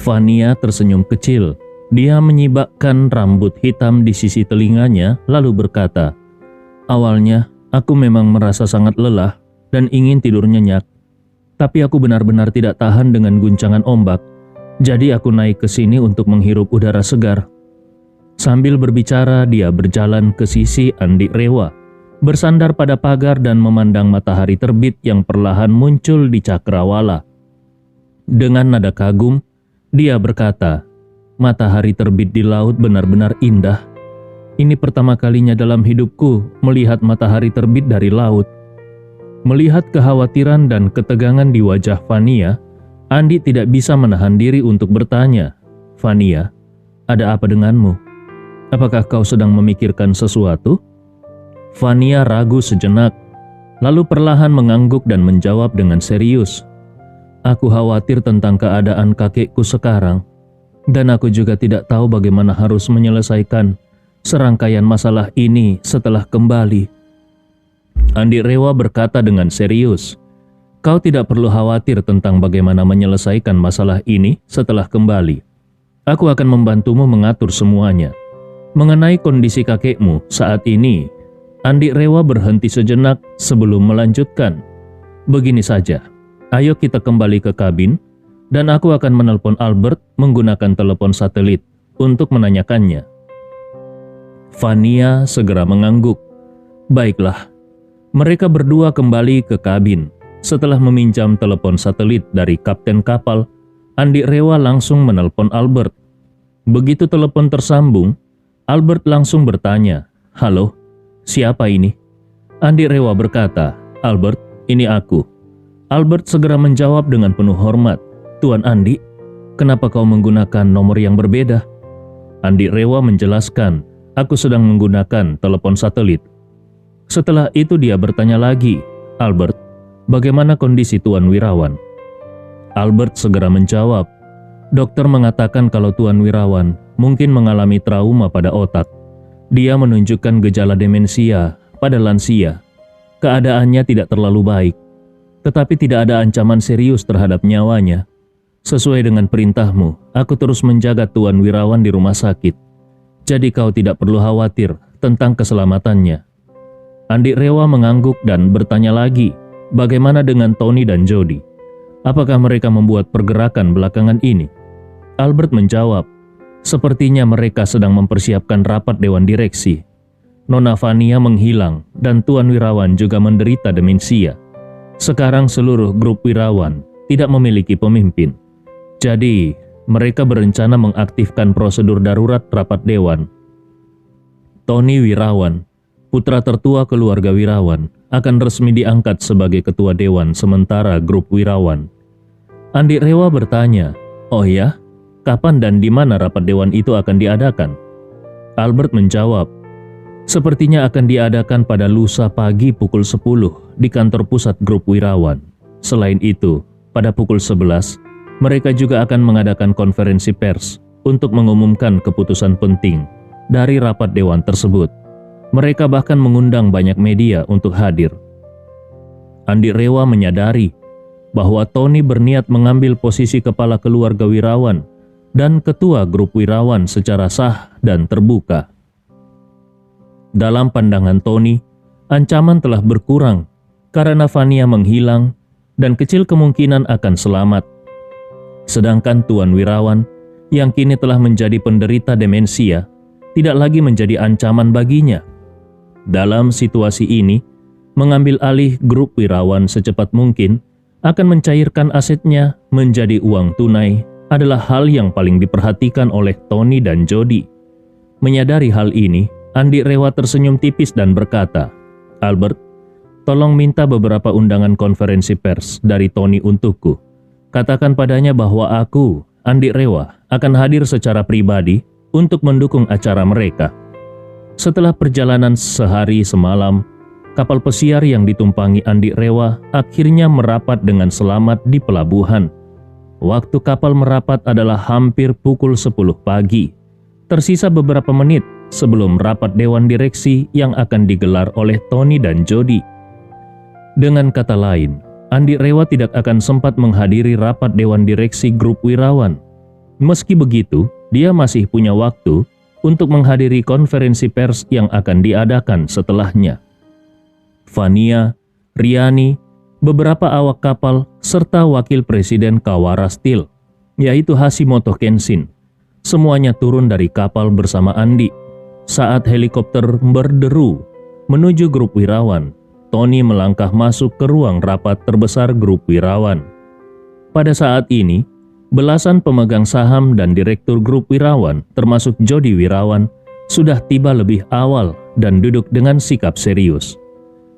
Fania tersenyum kecil. Dia menyibakkan rambut hitam di sisi telinganya lalu berkata, "Awalnya aku memang merasa sangat lelah dan ingin tidur nyenyak. Tapi aku benar-benar tidak tahan dengan guncangan ombak. Jadi aku naik ke sini untuk menghirup udara segar." Sambil berbicara, dia berjalan ke sisi Andi Rewa, bersandar pada pagar dan memandang matahari terbit yang perlahan muncul di cakrawala. Dengan nada kagum, dia berkata, "Matahari terbit di laut benar-benar indah. Ini pertama kalinya dalam hidupku melihat matahari terbit dari laut." Melihat kekhawatiran dan ketegangan di wajah Fania, Andi tidak bisa menahan diri untuk bertanya, "Fania, ada apa denganmu? Apakah kau sedang memikirkan sesuatu?" Fania ragu sejenak, lalu perlahan mengangguk dan menjawab dengan serius, "Aku khawatir tentang keadaan kakekku sekarang, dan aku juga tidak tahu bagaimana harus menyelesaikan serangkaian masalah ini setelah kembali." Andi Rewa berkata dengan serius, "Kau tidak perlu khawatir tentang bagaimana menyelesaikan masalah ini setelah kembali. Aku akan membantumu mengatur semuanya. Mengenai kondisi kakekmu saat ini," Andi Rewa berhenti sejenak sebelum melanjutkan, "Begini saja, ayo kita kembali ke kabin dan aku akan menelpon Albert menggunakan telepon satelit untuk menanyakannya." Fania segera mengangguk. Baiklah. Mereka berdua kembali ke kabin. Setelah meminjam telepon satelit dari kapten kapal, Andi Rewa langsung menelpon Albert. Begitu telepon tersambung, Albert langsung bertanya, "Halo, siapa ini?" Andi Rewa berkata, "Albert, ini aku." Albert segera menjawab dengan penuh hormat, "Tuan Andi, kenapa kau menggunakan nomor yang berbeda?" Andi Rewa menjelaskan, "Aku sedang menggunakan telepon satelit." Setelah itu dia bertanya lagi, "Albert, bagaimana kondisi Tuan Wirawan?" Albert segera menjawab, "Dokter mengatakan kalau Tuan Wirawan mungkin mengalami trauma pada otak. Dia menunjukkan gejala demensia pada lansia. Keadaannya tidak terlalu baik, tetapi tidak ada ancaman serius terhadap nyawanya. Sesuai dengan perintahmu, aku terus menjaga Tuan Wirawan di rumah sakit. Jadi kau tidak perlu khawatir tentang keselamatannya." Andi Rewa mengangguk dan bertanya lagi, "Bagaimana dengan Tony dan Jody? Apakah mereka membuat pergerakan belakangan ini?" Albert menjawab, "Sepertinya mereka sedang mempersiapkan rapat dewan direksi. Nona Fania menghilang dan Tuan Wirawan juga menderita demensia. Sekarang seluruh grup Wirawan tidak memiliki pemimpin. Jadi, mereka berencana mengaktifkan prosedur darurat rapat dewan. Tony Wirawan, putra tertua keluarga Wirawan, akan resmi diangkat sebagai ketua dewan sementara grup Wirawan." Andi Rewa bertanya, "Oh ya? Kapan dan di mana rapat dewan itu akan diadakan?" Albert menjawab, "Sepertinya akan diadakan pada lusa pagi pukul 10 di kantor pusat grup Wirawan. Selain itu, pada pukul 11, mereka juga akan mengadakan konferensi pers untuk mengumumkan keputusan penting dari rapat dewan tersebut. Mereka bahkan mengundang banyak media untuk hadir." Andi Rewa menyadari bahwa Tony berniat mengambil posisi kepala keluarga Wirawan dan ketua grup Wirawan secara sah dan terbuka. Dalam pandangan Tony, ancaman telah berkurang karena Fania menghilang dan kecil kemungkinan akan selamat. Sedangkan Tuan Wirawan, yang kini telah menjadi penderita demensia, tidak lagi menjadi ancaman baginya. Dalam situasi ini, mengambil alih grup Wirawan secepat mungkin akan mencairkan asetnya menjadi uang tunai adalah hal yang paling diperhatikan oleh Tony dan Jody. Menyadari hal ini, Andi Rewa tersenyum tipis dan berkata, "Albert, tolong minta beberapa undangan konferensi pers dari Tony untukku. Katakan padanya bahwa aku, Andi Rewa, akan hadir secara pribadi untuk mendukung acara mereka." Setelah perjalanan sehari semalam, kapal pesiar yang ditumpangi Andi Rewa akhirnya merapat dengan selamat di pelabuhan. Waktu kapal merapat adalah hampir pukul 10 pagi. Tersisa beberapa menit sebelum rapat dewan direksi yang akan digelar oleh Tony dan Jody. Dengan kata lain, Andi Rewa tidak akan sempat menghadiri rapat dewan direksi grup Wirawan. Meski begitu, dia masih punya waktu untuk menghadiri konferensi pers yang akan diadakan setelahnya. Vania, Riani, beberapa awak kapal, serta wakil presiden Kawara Steel, yaitu Hashimoto Kenshin, semuanya turun dari kapal bersama Andi. Saat helikopter berderu menuju grup wirawan, Tony melangkah masuk ke ruang rapat terbesar grup wirawan. Pada saat ini, belasan pemegang saham dan direktur grup wirawan, termasuk Jody Wirawan, sudah tiba lebih awal dan duduk dengan sikap serius.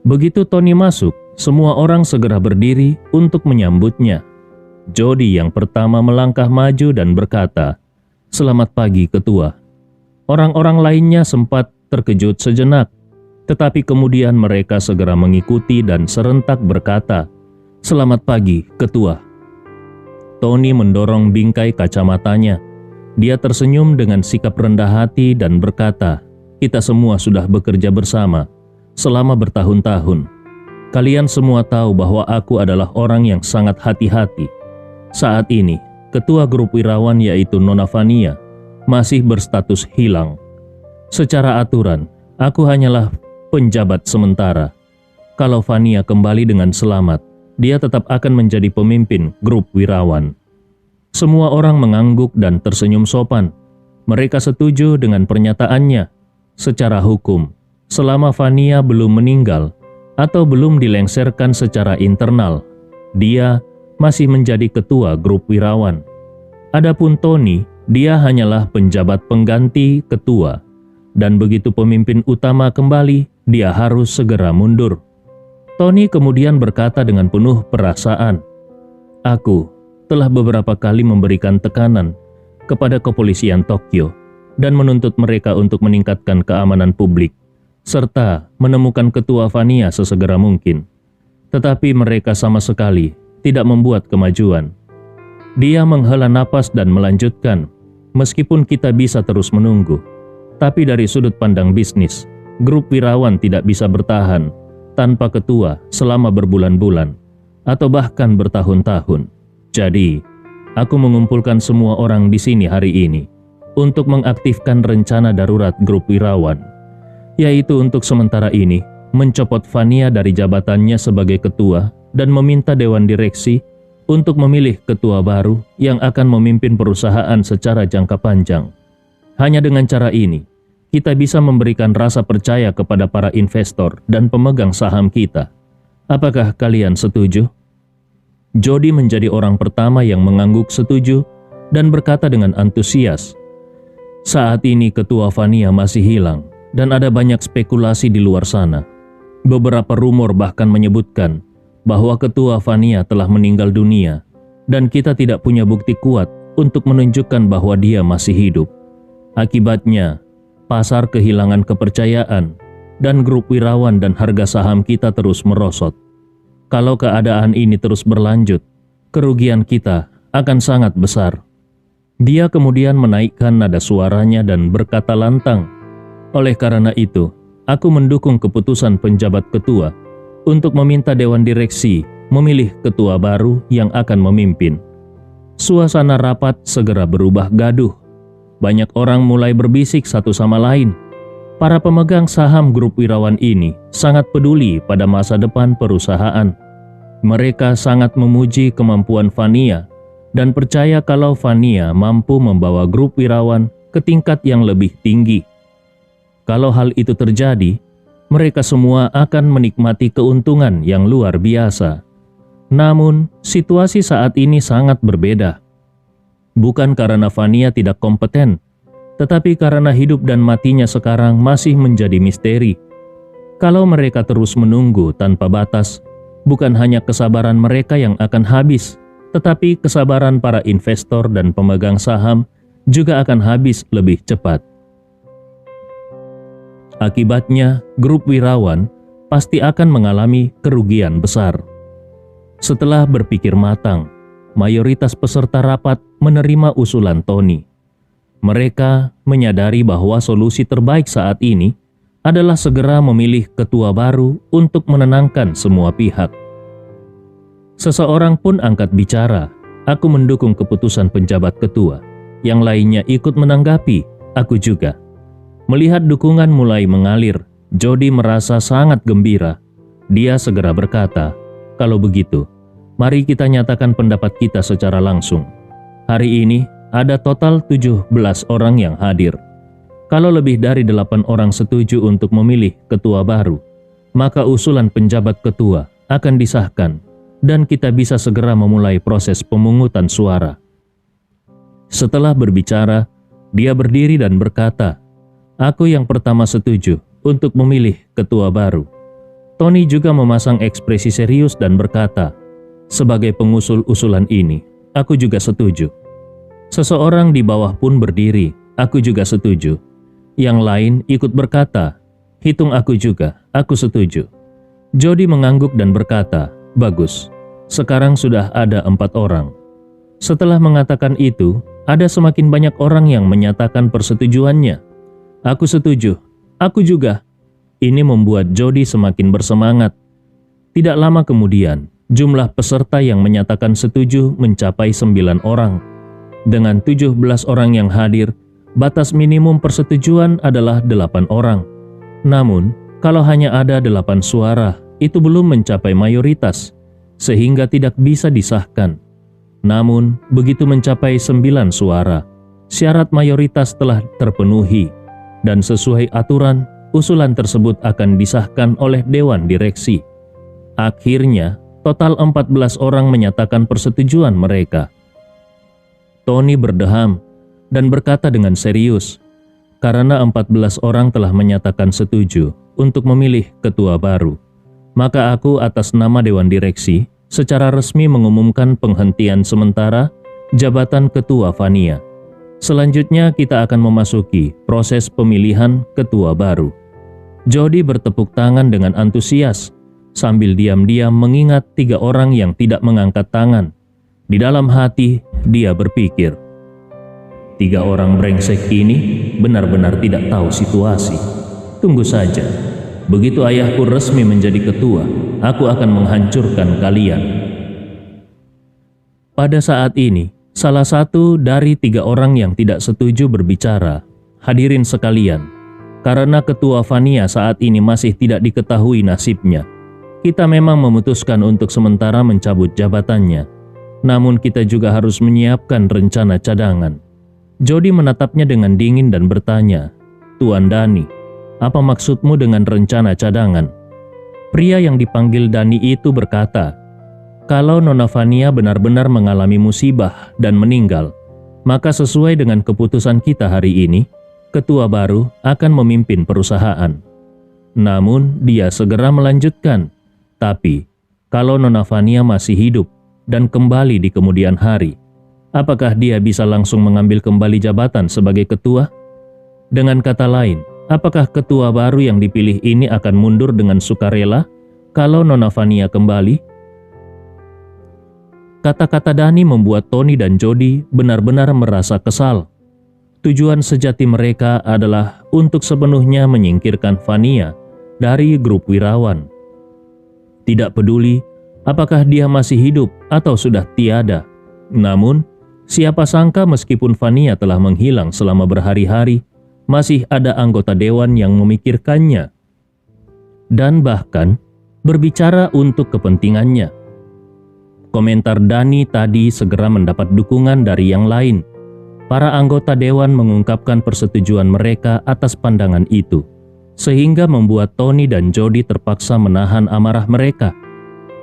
Begitu Tony masuk, semua orang segera berdiri untuk menyambutnya. Jody yang pertama melangkah maju dan berkata, "Selamat pagi, Ketua." Orang-orang lainnya sempat terkejut sejenak, tetapi kemudian mereka segera mengikuti dan serentak berkata, "Selamat pagi, Ketua." Tony mendorong bingkai kacamatanya. Dia tersenyum dengan sikap rendah hati dan berkata, "Kita semua sudah bekerja bersama selama bertahun-tahun. Kalian semua tahu bahwa aku adalah orang yang sangat hati-hati. Saat ini, Ketua grup wirawan yaitu Nona Vania masih berstatus hilang. Secara aturan, aku hanyalah penjabat sementara. Kalau Vania kembali dengan selamat, dia tetap akan menjadi pemimpin grup wirawan." Semua orang mengangguk dan tersenyum sopan. Mereka setuju dengan pernyataannya. Secara hukum, selama Vania belum meninggal atau belum dilengsarkan secara internal, dia masih menjadi ketua grup wirawan. Adapun Tony, dia hanyalah penjabat pengganti ketua, dan begitu pemimpin utama kembali, dia harus segera mundur. Tony kemudian berkata dengan penuh perasaan, "Aku telah beberapa kali memberikan tekanan kepada kepolisian Tokyo dan menuntut mereka untuk meningkatkan keamanan publik, serta menemukan ketua Vania sesegera mungkin. Tetapi mereka sama sekali tidak membuat kemajuan." Dia menghela napas dan melanjutkan, "Meskipun kita bisa terus menunggu, tapi dari sudut pandang bisnis, grup wirawan tidak bisa bertahan tanpa ketua selama berbulan-bulan atau bahkan bertahun-tahun. Jadi, aku mengumpulkan semua orang di sini hari ini untuk mengaktifkan rencana darurat grup wirawan, yaitu untuk sementara ini mencopot Vania dari jabatannya sebagai ketua dan meminta dewan direksi untuk memilih ketua baru yang akan memimpin perusahaan secara jangka panjang. Hanya dengan cara ini, kita bisa memberikan rasa percaya kepada para investor dan pemegang saham kita. Apakah kalian setuju?" Jody menjadi orang pertama yang mengangguk setuju dan berkata dengan antusias, "Saat ini ketua Vania masih hilang dan ada banyak spekulasi di luar sana. Beberapa rumor bahkan menyebutkan bahwa ketua Vania telah meninggal dunia dan kita tidak punya bukti kuat untuk menunjukkan bahwa dia masih hidup. Akibatnya, pasar kehilangan kepercayaan dan grup wirawan dan harga saham kita terus merosot. Kalau keadaan ini terus berlanjut, kerugian kita akan sangat besar." Dia kemudian menaikkan nada suaranya dan berkata lantang, "Oleh karena itu, aku mendukung keputusan penjabat ketua untuk meminta dewan direksi memilih ketua baru yang akan memimpin." Suasana rapat segera berubah gaduh. Banyak orang mulai berbisik satu sama lain. Para pemegang saham grup wirawan ini sangat peduli pada masa depan perusahaan. Mereka sangat memuji kemampuan Vania dan percaya kalau Vania mampu membawa grup wirawan ke tingkat yang lebih tinggi. Kalau hal itu terjadi, mereka semua akan menikmati keuntungan yang luar biasa. Namun, situasi saat ini sangat berbeda. Bukan karena Vania tidak kompeten, tetapi karena hidup dan matinya sekarang masih menjadi misteri. Kalau mereka terus menunggu tanpa batas, bukan hanya kesabaran mereka yang akan habis, tetapi kesabaran para investor dan pemegang saham juga akan habis lebih cepat. Akibatnya, grup wirawan pasti akan mengalami kerugian besar. Setelah berpikir matang, mayoritas peserta rapat menerima usulan Tony. Mereka menyadari bahwa solusi terbaik saat ini adalah segera memilih ketua baru untuk menenangkan semua pihak. Seseorang pun angkat bicara, "Aku mendukung keputusan penjabat ketua. Yang lainnya ikut menanggapi, aku juga. Melihat dukungan mulai mengalir, Jody merasa sangat gembira. Dia segera berkata, "Kalau begitu, mari kita nyatakan pendapat kita secara langsung. Hari ini ada total 17 orang yang hadir. Kalau lebih dari 8 orang setuju untuk memilih ketua baru, maka usulan penjabat ketua akan disahkan dan kita bisa segera memulai proses pemungutan suara." Setelah berbicara, dia berdiri dan berkata, "Aku yang pertama setuju untuk memilih ketua baru." Tony juga memasang ekspresi serius dan berkata, "Sebagai pengusul usulan ini, aku juga setuju." Seseorang di bawah pun berdiri, "Aku juga setuju." Yang lain ikut berkata, "Hitung aku juga, aku setuju." Jody mengangguk dan berkata, "Bagus, sekarang sudah ada 4 orang." Setelah mengatakan itu, ada semakin banyak orang yang menyatakan persetujuannya. "Aku setuju, aku juga." Ini membuat Jody semakin bersemangat. Tidak lama kemudian, jumlah peserta yang menyatakan setuju mencapai 9 orang. Dengan 17 orang yang hadir, batas minimum persetujuan adalah 8 orang. Namun, kalau hanya ada 8 suara, itu belum mencapai mayoritas, sehingga tidak bisa disahkan. Namun, begitu mencapai 9 suara, syarat mayoritas telah terpenuhi, dan sesuai aturan, usulan tersebut akan disahkan oleh Dewan Direksi. Akhirnya, total 14 orang menyatakan persetujuan mereka. Tony berdeham dan berkata dengan serius, "Karena 14 orang telah menyatakan setuju untuk memilih ketua baru, maka aku atas nama Dewan Direksi secara resmi mengumumkan penghentian sementara jabatan Ketua Vania. Selanjutnya kita akan memasuki proses pemilihan ketua baru." Jody bertepuk tangan dengan antusias sambil diam-diam mengingat 3 orang yang tidak mengangkat tangan. Di dalam hati dia berpikir, 3 orang brengsek ini benar-benar tidak tahu situasi. Tunggu saja. Begitu ayahku resmi menjadi ketua, aku akan menghancurkan kalian. Pada saat ini, salah satu dari 3 orang yang tidak setuju berbicara. "Hadirin sekalian, karena ketua Vania saat ini masih tidak diketahui nasibnya, kita memang memutuskan untuk sementara mencabut jabatannya. Namun kita juga harus menyiapkan rencana cadangan." Jody menatapnya dengan dingin dan bertanya, "Tuan Dani, apa maksudmu dengan rencana cadangan?" Pria yang dipanggil Dani itu berkata, "Kalau Nona Vania benar-benar mengalami musibah dan meninggal, maka sesuai dengan keputusan kita hari ini, ketua baru akan memimpin perusahaan." Namun dia segera melanjutkan, "Tapi kalau Nona Vania masih hidup dan kembali di kemudian hari, apakah dia bisa langsung mengambil kembali jabatan sebagai ketua? Dengan kata lain, apakah ketua baru yang dipilih ini akan mundur dengan sukarela kalau Nona Vania kembali?" Kata-kata Dani membuat Tony dan Jody benar-benar merasa kesal. Tujuan sejati mereka adalah untuk sepenuhnya menyingkirkan Vania dari grup wirawan. Tidak peduli apakah dia masih hidup atau sudah tiada. Namun, siapa sangka meskipun Vania telah menghilang selama berhari-hari, masih ada anggota dewan yang memikirkannya dan bahkan berbicara untuk kepentingannya. Komentar Dani tadi segera mendapat dukungan dari yang lain. Para anggota dewan mengungkapkan persetujuan mereka atas pandangan itu, sehingga membuat Tony dan Jody terpaksa menahan amarah mereka.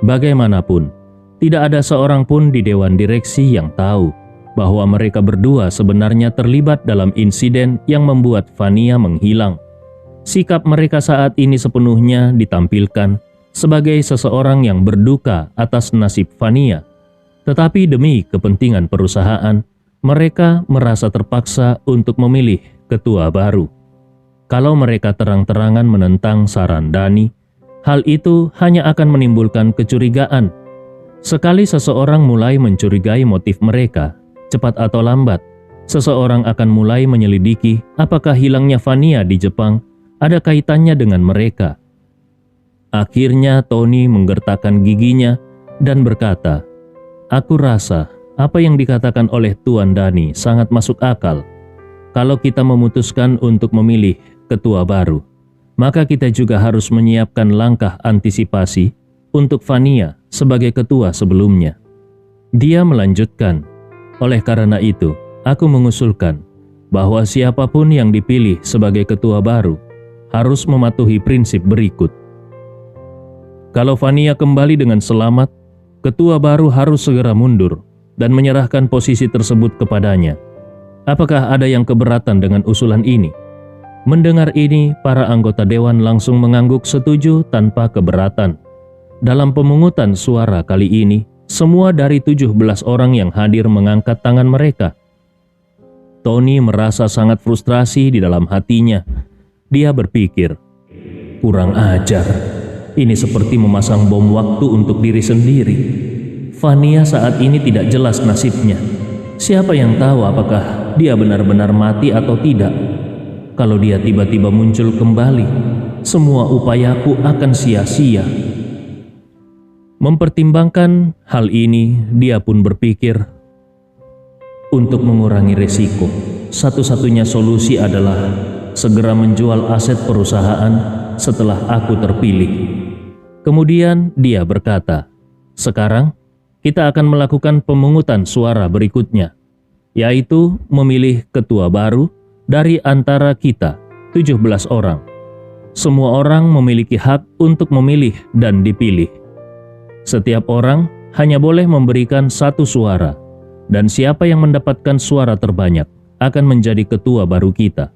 Bagaimanapun, tidak ada seorang pun di dewan direksi yang tahu bahwa mereka berdua sebenarnya terlibat dalam insiden yang membuat Vania menghilang. Sikap mereka saat ini sepenuhnya ditampilkan sebagai seseorang yang berduka atas nasib Vania. Tetapi demi kepentingan perusahaan, mereka merasa terpaksa untuk memilih ketua baru. Kalau mereka terang-terangan menentang saran Dani, hal itu hanya akan menimbulkan kecurigaan. Sekali seseorang mulai mencurigai motif mereka, cepat atau lambat, seseorang akan mulai menyelidiki apakah hilangnya Vania di Jepang ada kaitannya dengan mereka. Akhirnya Tony menggertakkan giginya dan berkata, "Aku rasa apa yang dikatakan oleh Tuan Dani sangat masuk akal. Kalau kita memutuskan untuk memilih ketua baru, maka kita juga harus menyiapkan langkah antisipasi untuk Fania sebagai ketua sebelumnya. Dia melanjutkan, oleh karena itu, aku mengusulkan bahwa siapapun yang dipilih sebagai ketua baru harus mematuhi prinsip berikut. Kalau Fania kembali dengan selamat, ketua baru harus segera mundur dan menyerahkan posisi tersebut kepadanya. Apakah ada yang keberatan dengan usulan ini? Mendengar ini, para anggota dewan langsung mengangguk setuju tanpa keberatan. Dalam pemungutan suara kali ini, semua dari 17 orang yang hadir mengangkat tangan mereka. Tony merasa sangat frustrasi di dalam hatinya. Dia berpikir, kurang ajar. Ini seperti memasang bom waktu untuk diri sendiri. Fania saat ini tidak jelas nasibnya. Siapa yang tahu apakah dia benar-benar mati atau tidak? Kalau dia tiba-tiba muncul kembali, semua upayaku akan sia-sia. Mempertimbangkan hal ini, dia pun berpikir, untuk mengurangi risiko, satu-satunya solusi adalah segera menjual aset perusahaan setelah aku terpilih. Kemudian dia berkata, sekarang kita akan melakukan pemungutan suara berikutnya, yaitu memilih ketua baru dari antara kita, 17 orang. Semua orang memiliki hak untuk memilih dan dipilih. Setiap orang hanya boleh memberikan satu suara, dan siapa yang mendapatkan suara terbanyak akan menjadi ketua baru kita.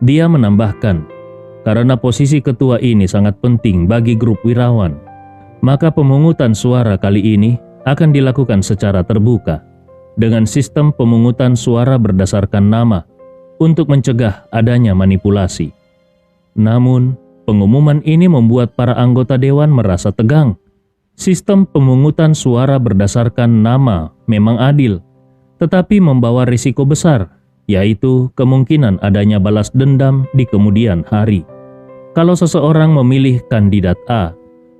Dia menambahkan, karena posisi ketua ini sangat penting bagi grup wirawan, maka pemungutan suara kali ini akan dilakukan secara terbuka dengan sistem pemungutan suara berdasarkan nama untuk mencegah adanya manipulasi. Namun, pengumuman ini membuat para anggota dewan merasa tegang. Sistem pemungutan suara berdasarkan nama memang adil, tetapi membawa risiko besar, yaitu kemungkinan adanya balas dendam di kemudian hari. Kalau seseorang memilih kandidat A,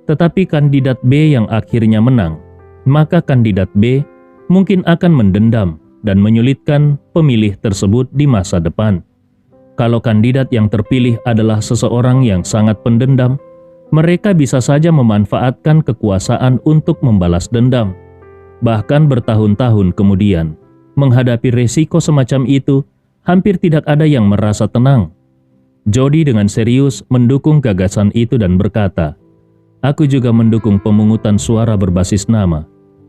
tetapi kandidat B yang akhirnya menang, maka kandidat B mungkin akan mendendam dan menyulitkan pemilih tersebut di masa depan. Kalau kandidat yang terpilih adalah seseorang yang sangat pendendam, mereka bisa saja memanfaatkan kekuasaan untuk membalas dendam. Bahkan bertahun-tahun kemudian, menghadapi resiko semacam itu, hampir tidak ada yang merasa tenang. Jody dengan serius mendukung gagasan itu dan berkata, aku juga mendukung pemungutan suara berbasis nama.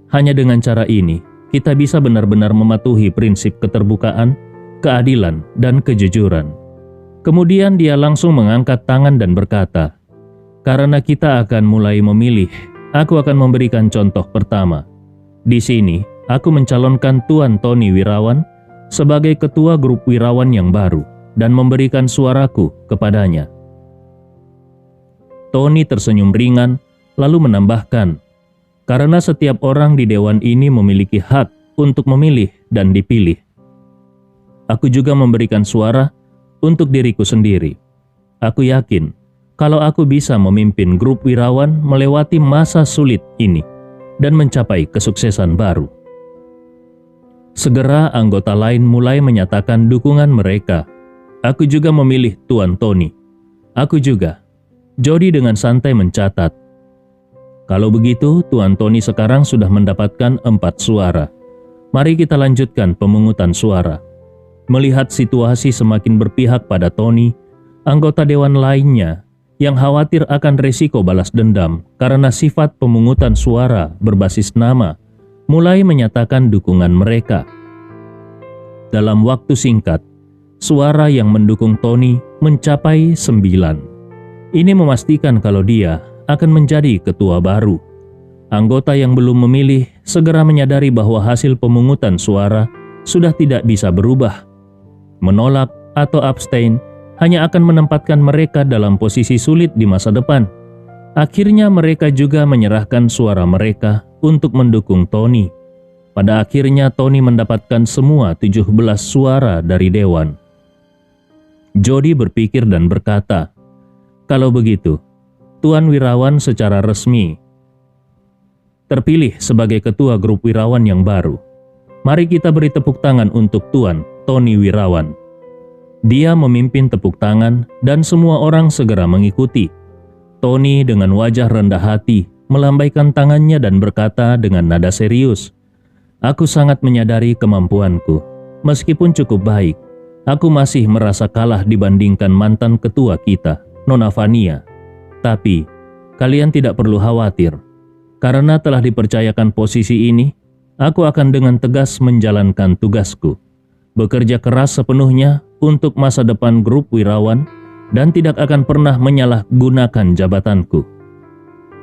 Hanya dengan cara ini, kita bisa benar-benar mematuhi prinsip keterbukaan, keadilan, dan kejujuran. Kemudian dia langsung mengangkat tangan dan berkata, karena kita akan mulai memilih, aku akan memberikan contoh pertama. Di sini, aku mencalonkan Tuan Tony Wirawan sebagai ketua grup wirawan yang baru dan memberikan suaraku kepadanya. Tony tersenyum ringan, lalu menambahkan, karena setiap orang di dewan ini memiliki hak untuk memilih dan dipilih. Aku juga memberikan suara untuk diriku sendiri. Aku yakin, kalau aku bisa memimpin grup wirawan melewati masa sulit ini dan mencapai kesuksesan baru. Segera anggota lain mulai menyatakan dukungan mereka. Aku juga memilih Tuan Tony. Aku juga. Jody dengan santai mencatat. Kalau begitu, Tuan Tony sekarang sudah mendapatkan 4 suara. Mari kita lanjutkan pemungutan suara. Melihat situasi semakin berpihak pada Tony, anggota dewan lainnya yang khawatir akan resiko balas dendam karena sifat pemungutan suara berbasis nama, mulai menyatakan dukungan mereka. Dalam waktu singkat, suara yang mendukung Tony mencapai 9. Ini memastikan kalau dia akan menjadi ketua baru. Anggota yang belum memilih segera menyadari bahwa hasil pemungutan suara sudah tidak bisa berubah. Menolak atau abstain hanya akan menempatkan mereka dalam posisi sulit di masa depan. Akhirnya mereka juga menyerahkan suara mereka untuk mendukung Tony. Pada akhirnya Tony mendapatkan semua 17 suara dari dewan. Jody berpikir dan berkata, kalau begitu, Tuan Wirawan secara resmi terpilih sebagai ketua grup wirawan yang baru. Mari kita beri tepuk tangan untuk Tuan Tony Wirawan. Dia memimpin tepuk tangan dan semua orang segera mengikuti. Tony dengan wajah rendah hati melambaikan tangannya dan berkata dengan nada serius, "Aku sangat menyadari kemampuanku. Meskipun cukup baik, aku masih merasa kalah dibandingkan mantan ketua kita, Nona Vania. Tapi, kalian tidak perlu khawatir. Karena telah dipercayakan posisi ini, aku akan dengan tegas menjalankan tugasku. Bekerja keras sepenuhnya untuk masa depan grup Wirawan dan tidak akan pernah menyalahgunakan jabatanku."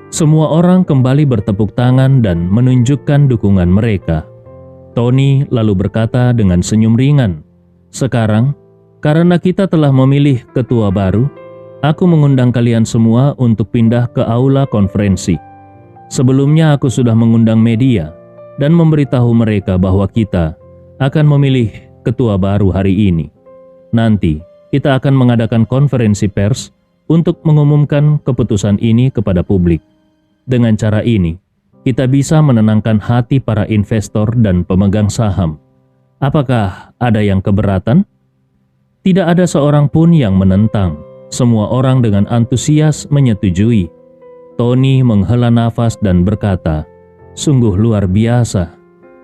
Semua orang kembali bertepuk tangan dan menunjukkan dukungan mereka. Tony lalu berkata dengan senyum ringan, "Sekarang, karena kita telah memilih ketua baru, aku mengundang kalian semua untuk pindah ke aula konferensi. Sebelumnya aku sudah mengundang media dan memberitahu mereka bahwa kita akan memilih ketua baru hari ini. Nanti, kita akan mengadakan konferensi pers untuk mengumumkan keputusan ini kepada publik. Dengan cara ini, kita bisa menenangkan hati para investor dan pemegang saham. Apakah ada yang keberatan?" Tidak ada seorang pun yang menentang. Semua orang dengan antusias menyetujui. Tony menghela nafas dan berkata, "Sungguh luar biasa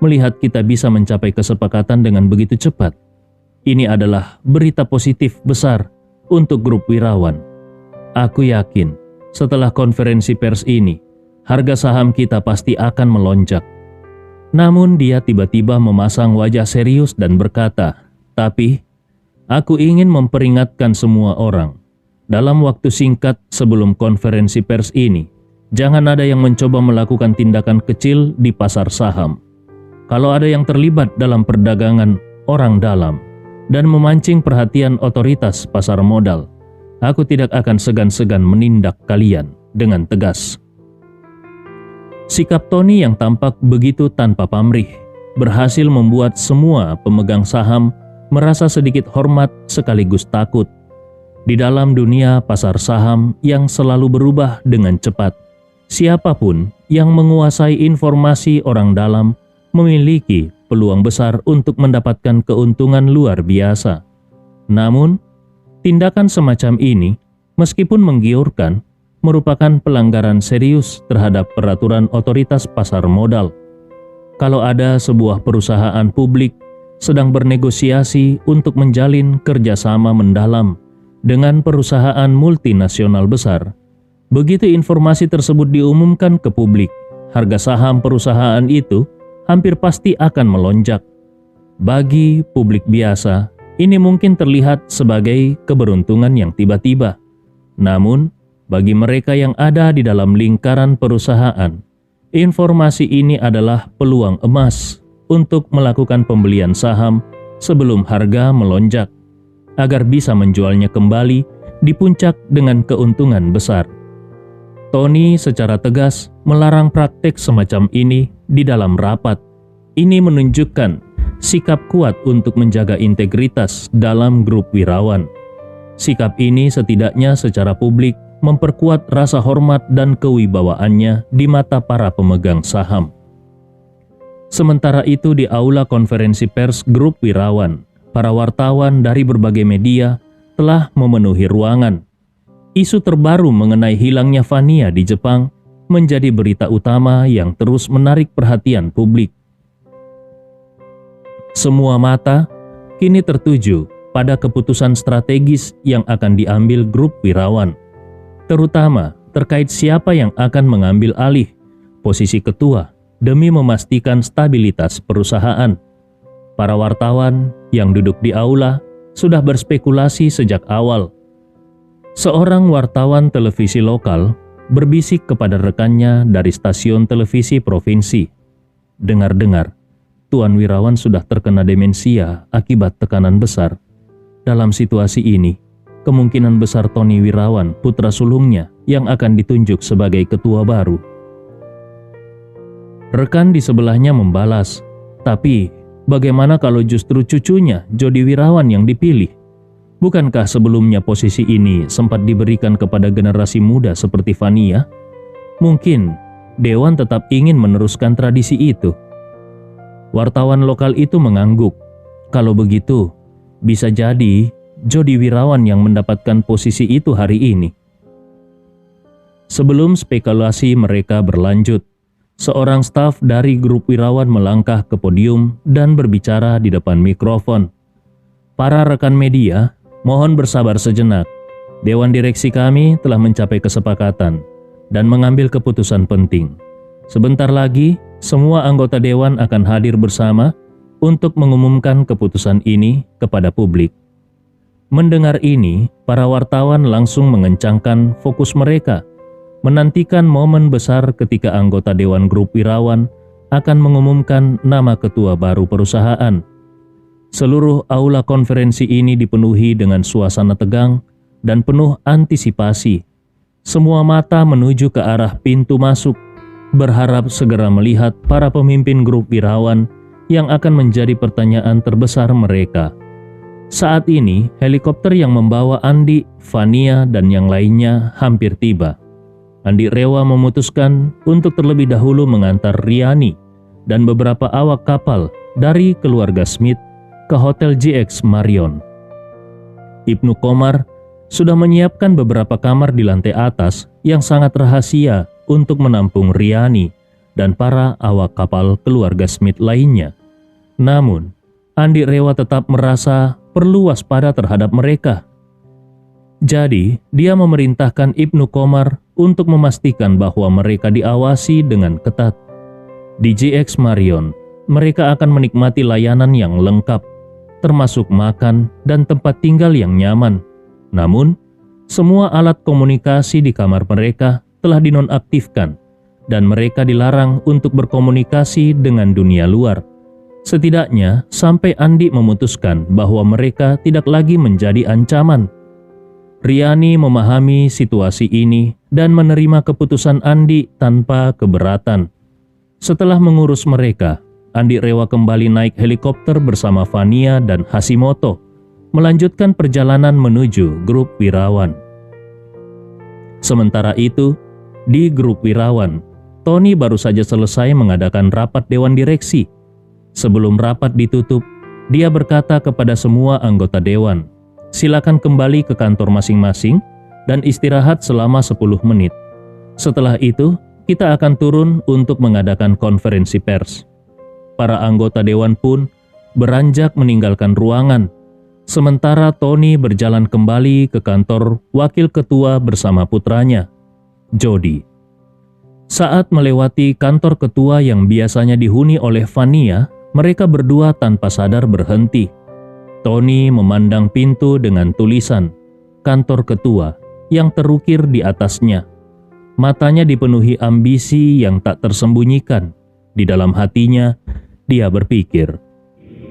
melihat kita bisa mencapai kesepakatan dengan begitu cepat. Ini adalah berita positif besar untuk grup Wirawan. Aku yakin setelah konferensi pers ini, harga saham kita pasti akan melonjak." Namun dia tiba-tiba memasang wajah serius dan berkata, "Tapi, aku ingin memperingatkan semua orang. Dalam waktu singkat sebelum konferensi pers ini, jangan ada yang mencoba melakukan tindakan kecil di pasar saham. Kalau ada yang terlibat dalam perdagangan orang dalam dan memancing perhatian otoritas pasar modal, aku tidak akan segan-segan menindak kalian dengan tegas." Sikap Tony yang tampak begitu tanpa pamrih berhasil membuat semua pemegang saham merasa sedikit hormat sekaligus takut. Di dalam dunia pasar saham yang selalu berubah dengan cepat, siapapun yang menguasai informasi orang dalam memiliki peluang besar untuk mendapatkan keuntungan luar biasa. Namun, tindakan semacam ini, meskipun menggiurkan, merupakan pelanggaran serius terhadap peraturan otoritas pasar modal. Kalau ada sebuah perusahaan publik sedang bernegosiasi untuk menjalin kerjasama mendalam dengan perusahaan multinasional besar, begitu informasi tersebut diumumkan ke publik, harga saham perusahaan itu hampir pasti akan melonjak. Bagi publik biasa, ini mungkin terlihat sebagai keberuntungan yang tiba-tiba. Namun, bagi mereka yang ada di dalam lingkaran perusahaan, informasi ini adalah peluang emas untuk melakukan pembelian saham sebelum harga melonjak, agar bisa menjualnya kembali di puncak dengan keuntungan besar. Tony secara tegas melarang praktek semacam ini di dalam rapat. Ini menunjukkan sikap kuat untuk menjaga integritas dalam grup Wirawan. Sikap ini setidaknya secara publik memperkuat rasa hormat dan kewibawaannya di mata para pemegang saham. Sementara itu di aula konferensi pers grup Wirawan, para wartawan dari berbagai media telah memenuhi ruangan. Isu terbaru mengenai hilangnya Vania di Jepang menjadi berita utama yang terus menarik perhatian publik. Semua mata kini tertuju pada keputusan strategis yang akan diambil grup Wirawan, terutama terkait siapa yang akan mengambil alih posisi ketua demi memastikan stabilitas perusahaan. Para wartawan yang duduk di aula sudah berspekulasi sejak awal. Seorang wartawan televisi lokal berbisik kepada rekannya dari stasiun televisi provinsi. Dengar-dengar, Tuan Wirawan sudah terkena demensia akibat tekanan besar. Dalam situasi ini, kemungkinan besar Tony Wirawan, putra sulungnya, yang akan ditunjuk sebagai ketua baru. Rekan di sebelahnya membalas, "Tapi bagaimana kalau justru cucunya, Jody Wirawan, yang dipilih? Bukankah sebelumnya posisi ini sempat diberikan kepada generasi muda seperti Vania? Mungkin Dewan tetap ingin meneruskan tradisi itu." Wartawan lokal itu mengangguk. Kalau begitu, bisa jadi Jody Wirawan yang mendapatkan posisi itu hari ini. Sebelum spekulasi mereka berlanjut, seorang staf dari grup Wirawan melangkah ke podium dan berbicara di depan mikrofon. Para rekan media, mohon bersabar sejenak. Dewan direksi kami telah mencapai kesepakatan dan mengambil keputusan penting. Sebentar lagi, semua anggota dewan akan hadir bersama untuk mengumumkan keputusan ini kepada publik. Mendengar ini, para wartawan langsung mengencangkan fokus mereka, menantikan momen besar ketika anggota Dewan Grup Wirawan akan mengumumkan nama ketua baru perusahaan. Seluruh aula konferensi ini dipenuhi dengan suasana tegang dan penuh antisipasi. Semua mata menuju ke arah pintu masuk, berharap segera melihat para pemimpin grup Wirawan yang akan menjadi pertanyaan terbesar mereka. Saat ini, helikopter yang membawa Andi, Fania, dan yang lainnya hampir tiba. Andi Rewa memutuskan untuk terlebih dahulu mengantar Riani dan beberapa awak kapal dari keluarga Smith ke Hotel GX Marion. Ibnu Komar sudah menyiapkan beberapa kamar di lantai atas yang sangat rahasia untuk menampung Riani dan para awak kapal keluarga Smith lainnya. Namun, Andi Rewa tetap merasa perlu waspada terhadap mereka. Jadi, dia memerintahkan Ibnu Komar untuk memastikan bahwa mereka diawasi dengan ketat. Di GX Marion, mereka akan menikmati layanan yang lengkap, termasuk makan dan tempat tinggal yang nyaman. Namun, semua alat komunikasi di kamar mereka telah dinonaktifkan dan mereka dilarang untuk berkomunikasi dengan dunia luar. Setidaknya sampai Andi memutuskan bahwa mereka tidak lagi menjadi ancaman. Riani memahami situasi ini dan menerima keputusan Andi tanpa keberatan. Setelah mengurus mereka, Andi Rewa kembali naik helikopter bersama Fania dan Hashimoto, melanjutkan perjalanan menuju grup Wirawan. Sementara itu, di grup Wirawan, Tony baru saja selesai mengadakan rapat dewan direksi. Sebelum rapat ditutup, dia berkata kepada semua anggota dewan, "Silakan kembali ke kantor masing-masing dan istirahat selama 10 menit. Setelah itu, kita akan turun untuk mengadakan konferensi pers." Para anggota dewan pun beranjak meninggalkan ruangan, sementara Tony berjalan kembali ke kantor wakil ketua bersama putranya, Jody. Saat melewati kantor ketua yang biasanya dihuni oleh Fania, mereka berdua tanpa sadar berhenti. Tony memandang pintu dengan tulisan "Kantor Ketua" yang terukir di atasnya. Matanya dipenuhi ambisi yang tak tersembunyikan. Di dalam hatinya, dia berpikir,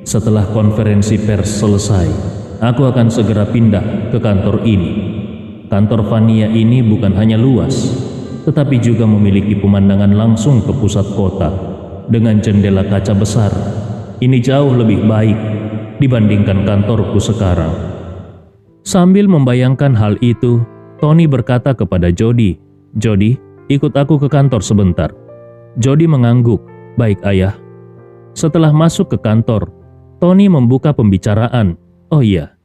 "Setelah konferensi pers selesai, aku akan segera pindah ke kantor ini. Kantor Fania ini bukan hanya luas, tetapi juga memiliki pemandangan langsung ke pusat kota dengan jendela kaca besar. Ini jauh lebih baik dibandingkan kantorku sekarang." Sambil membayangkan hal itu, Tony berkata kepada Jody, "Jody, ikut aku ke kantor sebentar." Jody mengangguk, "Baik ayah." Setelah masuk ke kantor, Tony membuka pembicaraan. "Oh iya,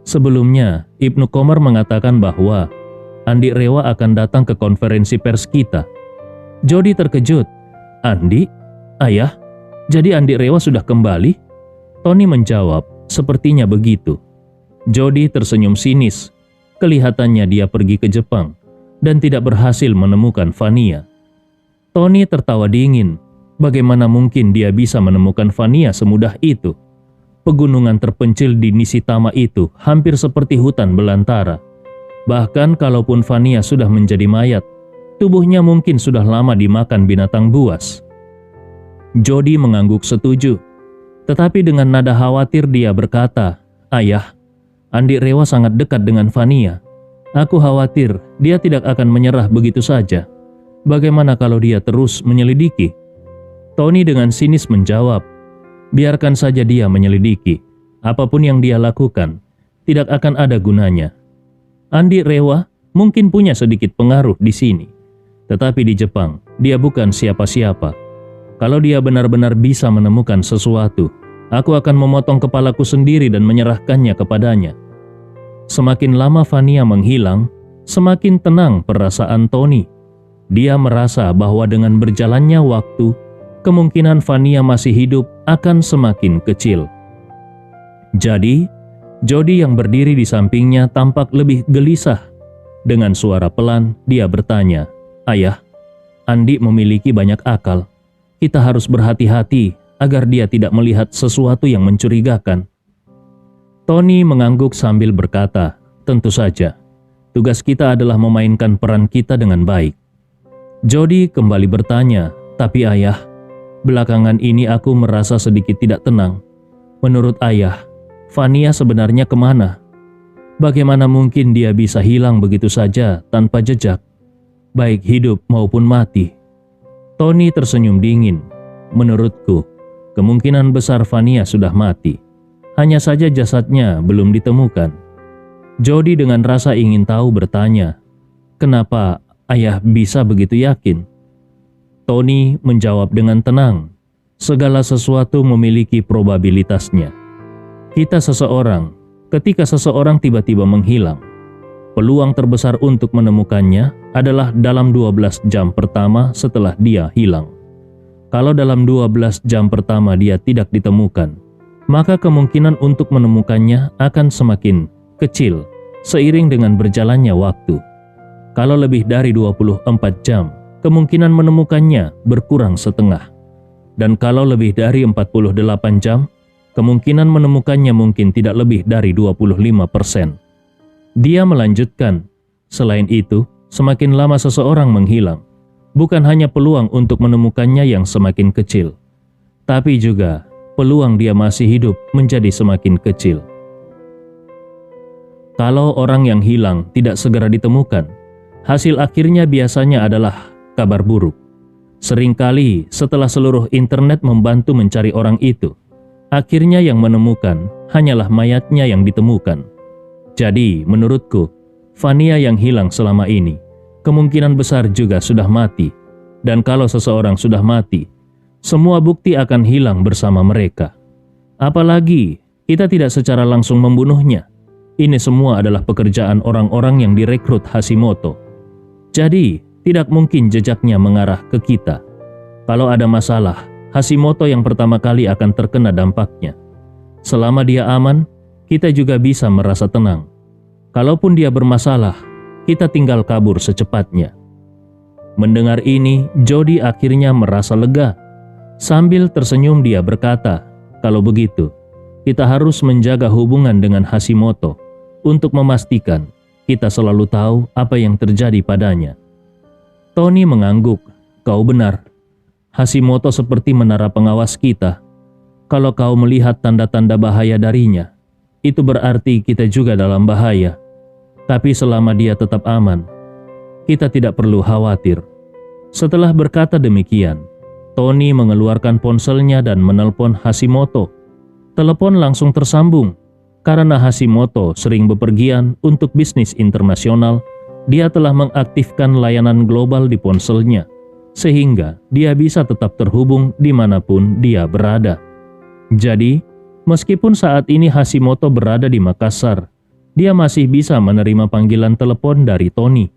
sebelumnya Ibnu Komar mengatakan bahwa Andi Rewa akan datang ke konferensi pers kita." Jody terkejut. "Andi? Ayah, jadi Andi Rewa sudah kembali?" Tony menjawab, "Sepertinya begitu." Jody tersenyum sinis. Kelihatannya dia pergi ke Jepang dan tidak berhasil menemukan Fania. Tony tertawa dingin. Bagaimana mungkin dia bisa menemukan Fania semudah itu? Pegunungan terpencil di Nishitama itu hampir seperti hutan belantara. Bahkan kalaupun Fania sudah menjadi mayat, tubuhnya mungkin sudah lama dimakan binatang buas. Jody mengangguk setuju. Tetapi dengan nada khawatir dia berkata, "Ayah, Andi Rewa sangat dekat dengan Fania. Aku khawatir dia tidak akan menyerah begitu saja. Bagaimana kalau dia terus menyelidiki?" Tony dengan sinis menjawab, "Biarkan saja dia menyelidiki. Apapun yang dia lakukan, tidak akan ada gunanya. Andi Rewa mungkin punya sedikit pengaruh di sini, tetapi di Jepang dia bukan siapa-siapa. Kalau dia benar-benar bisa menemukan sesuatu, aku akan memotong kepalaku sendiri dan menyerahkannya kepadanya. Semakin lama Vania menghilang, semakin tenang perasaan Tony. Dia merasa bahwa dengan berjalannya waktu, kemungkinan Vania masih hidup akan semakin kecil. Jadi, Jody yang berdiri di sampingnya tampak lebih gelisah. Dengan suara pelan, dia bertanya, "Ayah, Andi memiliki banyak akal. Kita harus berhati-hati agar dia tidak melihat sesuatu yang mencurigakan." Tony mengangguk sambil berkata, "Tentu saja. Tugas kita adalah memainkan peran kita dengan baik." Jody kembali bertanya, "Tapi ayah, belakangan ini aku merasa sedikit tidak tenang. Menurut ayah, Vania sebenarnya kemana? Bagaimana mungkin dia bisa hilang begitu saja tanpa jejak, baik hidup maupun mati?" Tony tersenyum dingin. "Menurutku, kemungkinan besar Vania sudah mati. Hanya saja jasadnya belum ditemukan." Jody dengan rasa ingin tahu bertanya, "Kenapa ayah bisa begitu yakin?" Tony menjawab dengan tenang, "Segala sesuatu memiliki probabilitasnya. Ketika seseorang tiba-tiba menghilang, peluang terbesar untuk menemukannya adalah dalam 12 jam pertama setelah dia hilang. Kalau dalam 12 jam pertama dia tidak ditemukan, maka kemungkinan untuk menemukannya akan semakin kecil seiring dengan berjalannya waktu. Kalau lebih dari 24 jam, kemungkinan menemukannya berkurang setengah. Dan kalau lebih dari 48 jam, kemungkinan menemukannya mungkin tidak lebih dari 25%. Dia melanjutkan, "Selain itu, semakin lama seseorang menghilang, bukan hanya peluang untuk menemukannya yang semakin kecil, tapi juga peluang dia masih hidup menjadi semakin kecil." Kalau orang yang hilang tidak segera ditemukan, hasil akhirnya biasanya adalah kabar buruk. Seringkali setelah seluruh internet membantu mencari orang itu, akhirnya yang menemukan hanyalah mayatnya yang ditemukan. Jadi, menurutku, Vania yang hilang selama ini kemungkinan besar juga sudah mati. Dan kalau seseorang sudah mati, semua bukti akan hilang bersama mereka. Apalagi kita tidak secara langsung membunuhnya. Ini semua adalah pekerjaan orang-orang yang direkrut Hashimoto. Jadi, tidak mungkin jejaknya mengarah ke kita. Kalau ada masalah, Hashimoto yang pertama kali akan terkena dampaknya. Selama dia aman, kita juga bisa merasa tenang. Kalaupun dia bermasalah, kita tinggal kabur secepatnya. Mendengar ini, Jody akhirnya merasa lega. Sambil tersenyum dia berkata, "Kalau begitu, kita harus menjaga hubungan dengan Hashimoto untuk memastikan kita selalu tahu apa yang terjadi padanya." Tony mengangguk, "Kau benar. Hashimoto seperti menara pengawas kita. Kalau kau melihat tanda-tanda bahaya darinya, itu berarti kita juga dalam bahaya. Tapi selama dia tetap aman, kita tidak perlu khawatir." Setelah berkata demikian, Tony mengeluarkan ponselnya dan menelpon Hashimoto. Telepon langsung tersambung. Karena Hashimoto sering bepergian untuk bisnis internasional, dia telah mengaktifkan layanan global di ponselnya, sehingga dia bisa tetap terhubung dimanapun dia berada. Jadi, meskipun saat ini Hashimoto berada di Makassar, dia masih bisa menerima panggilan telepon dari Tony.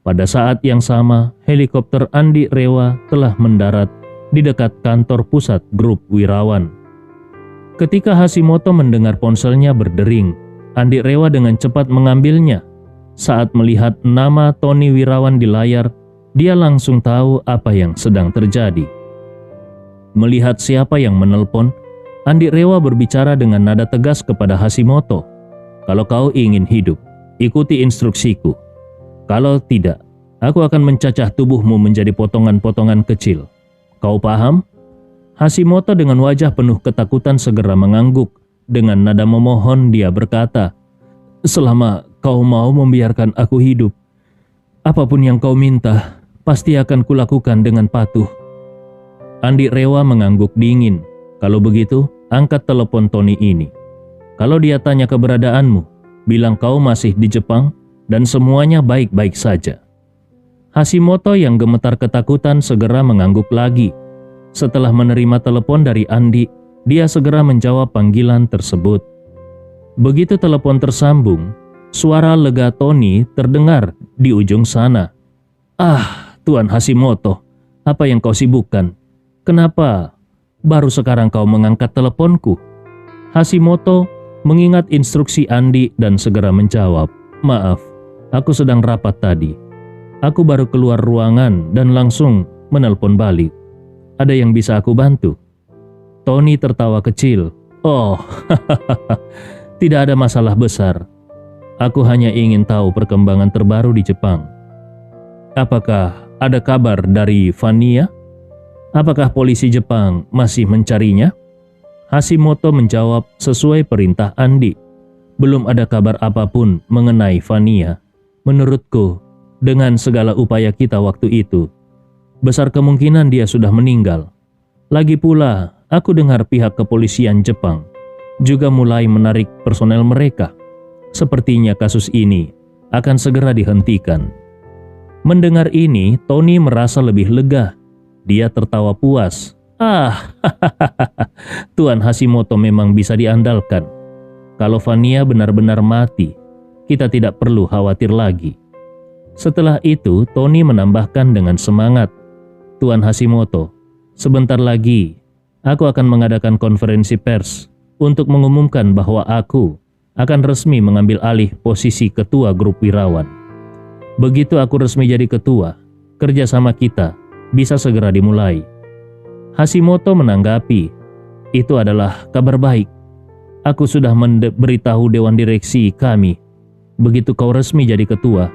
Pada saat yang sama, helikopter Andi Rewa telah mendarat di dekat kantor pusat grup Wirawan. Ketika Hashimoto mendengar ponselnya berdering, Andi Rewa dengan cepat mengambilnya. Saat melihat nama Tony Wirawan di layar, dia langsung tahu apa yang sedang terjadi. Melihat siapa yang menelpon, Andi Rewa berbicara dengan nada tegas kepada Hashimoto. "Kalau kau ingin hidup, ikuti instruksiku. Kalau tidak, aku akan mencacah tubuhmu menjadi potongan-potongan kecil. Kau paham?" Hashimoto dengan wajah penuh ketakutan segera mengangguk. Dengan nada memohon dia berkata, "Selama kau mau membiarkan aku hidup, apapun yang kau minta, pasti akan kulakukan dengan patuh." Andi Rewa mengangguk dingin. "Kalau begitu, angkat telepon Tony ini. Kalau dia tanya keberadaanmu, bilang kau masih di Jepang dan semuanya baik-baik saja." Hashimoto yang gemetar ketakutan segera mengangguk lagi. Setelah menerima telepon dari Andi, dia segera menjawab panggilan tersebut. Begitu telepon tersambung, suara lega Tony terdengar di ujung sana. "Ah, Tuan Hashimoto, apa yang kau sibukkan? Kenapa baru sekarang kau mengangkat teleponku?" Hashimoto mengingat instruksi Andi dan segera menjawab, "Maaf, aku sedang rapat tadi. Aku baru keluar ruangan dan langsung menelpon balik. Ada yang bisa aku bantu?" Tony tertawa kecil. "Oh, tidak ada masalah besar. Aku hanya ingin tahu perkembangan terbaru di Jepang. Apakah ada kabar dari Vania? Apakah polisi Jepang masih mencarinya?" Hashimoto menjawab sesuai perintah Andi. "Belum ada kabar apapun mengenai Vania. Menurutku, dengan segala upaya kita waktu itu, besar kemungkinan dia sudah meninggal. Lagi pula, aku dengar pihak kepolisian Jepang juga mulai menarik personel mereka. Sepertinya kasus ini akan segera dihentikan." Mendengar ini, Tony merasa lebih lega. Dia tertawa puas. "Ah, Tuan Hashimoto memang bisa diandalkan. Kalau Vania benar-benar mati, kita tidak perlu khawatir lagi." Setelah itu, Tony menambahkan dengan semangat, "Tuan Hashimoto, sebentar lagi aku akan mengadakan konferensi pers untuk mengumumkan bahwa aku akan resmi mengambil alih posisi ketua grup wirawan. Begitu aku resmi jadi ketua, kerjasama kita bisa segera dimulai." Hashimoto menanggapi, "Itu adalah kabar baik. Aku sudah memberitahu dewan direksi kami. Begitu kau resmi jadi ketua,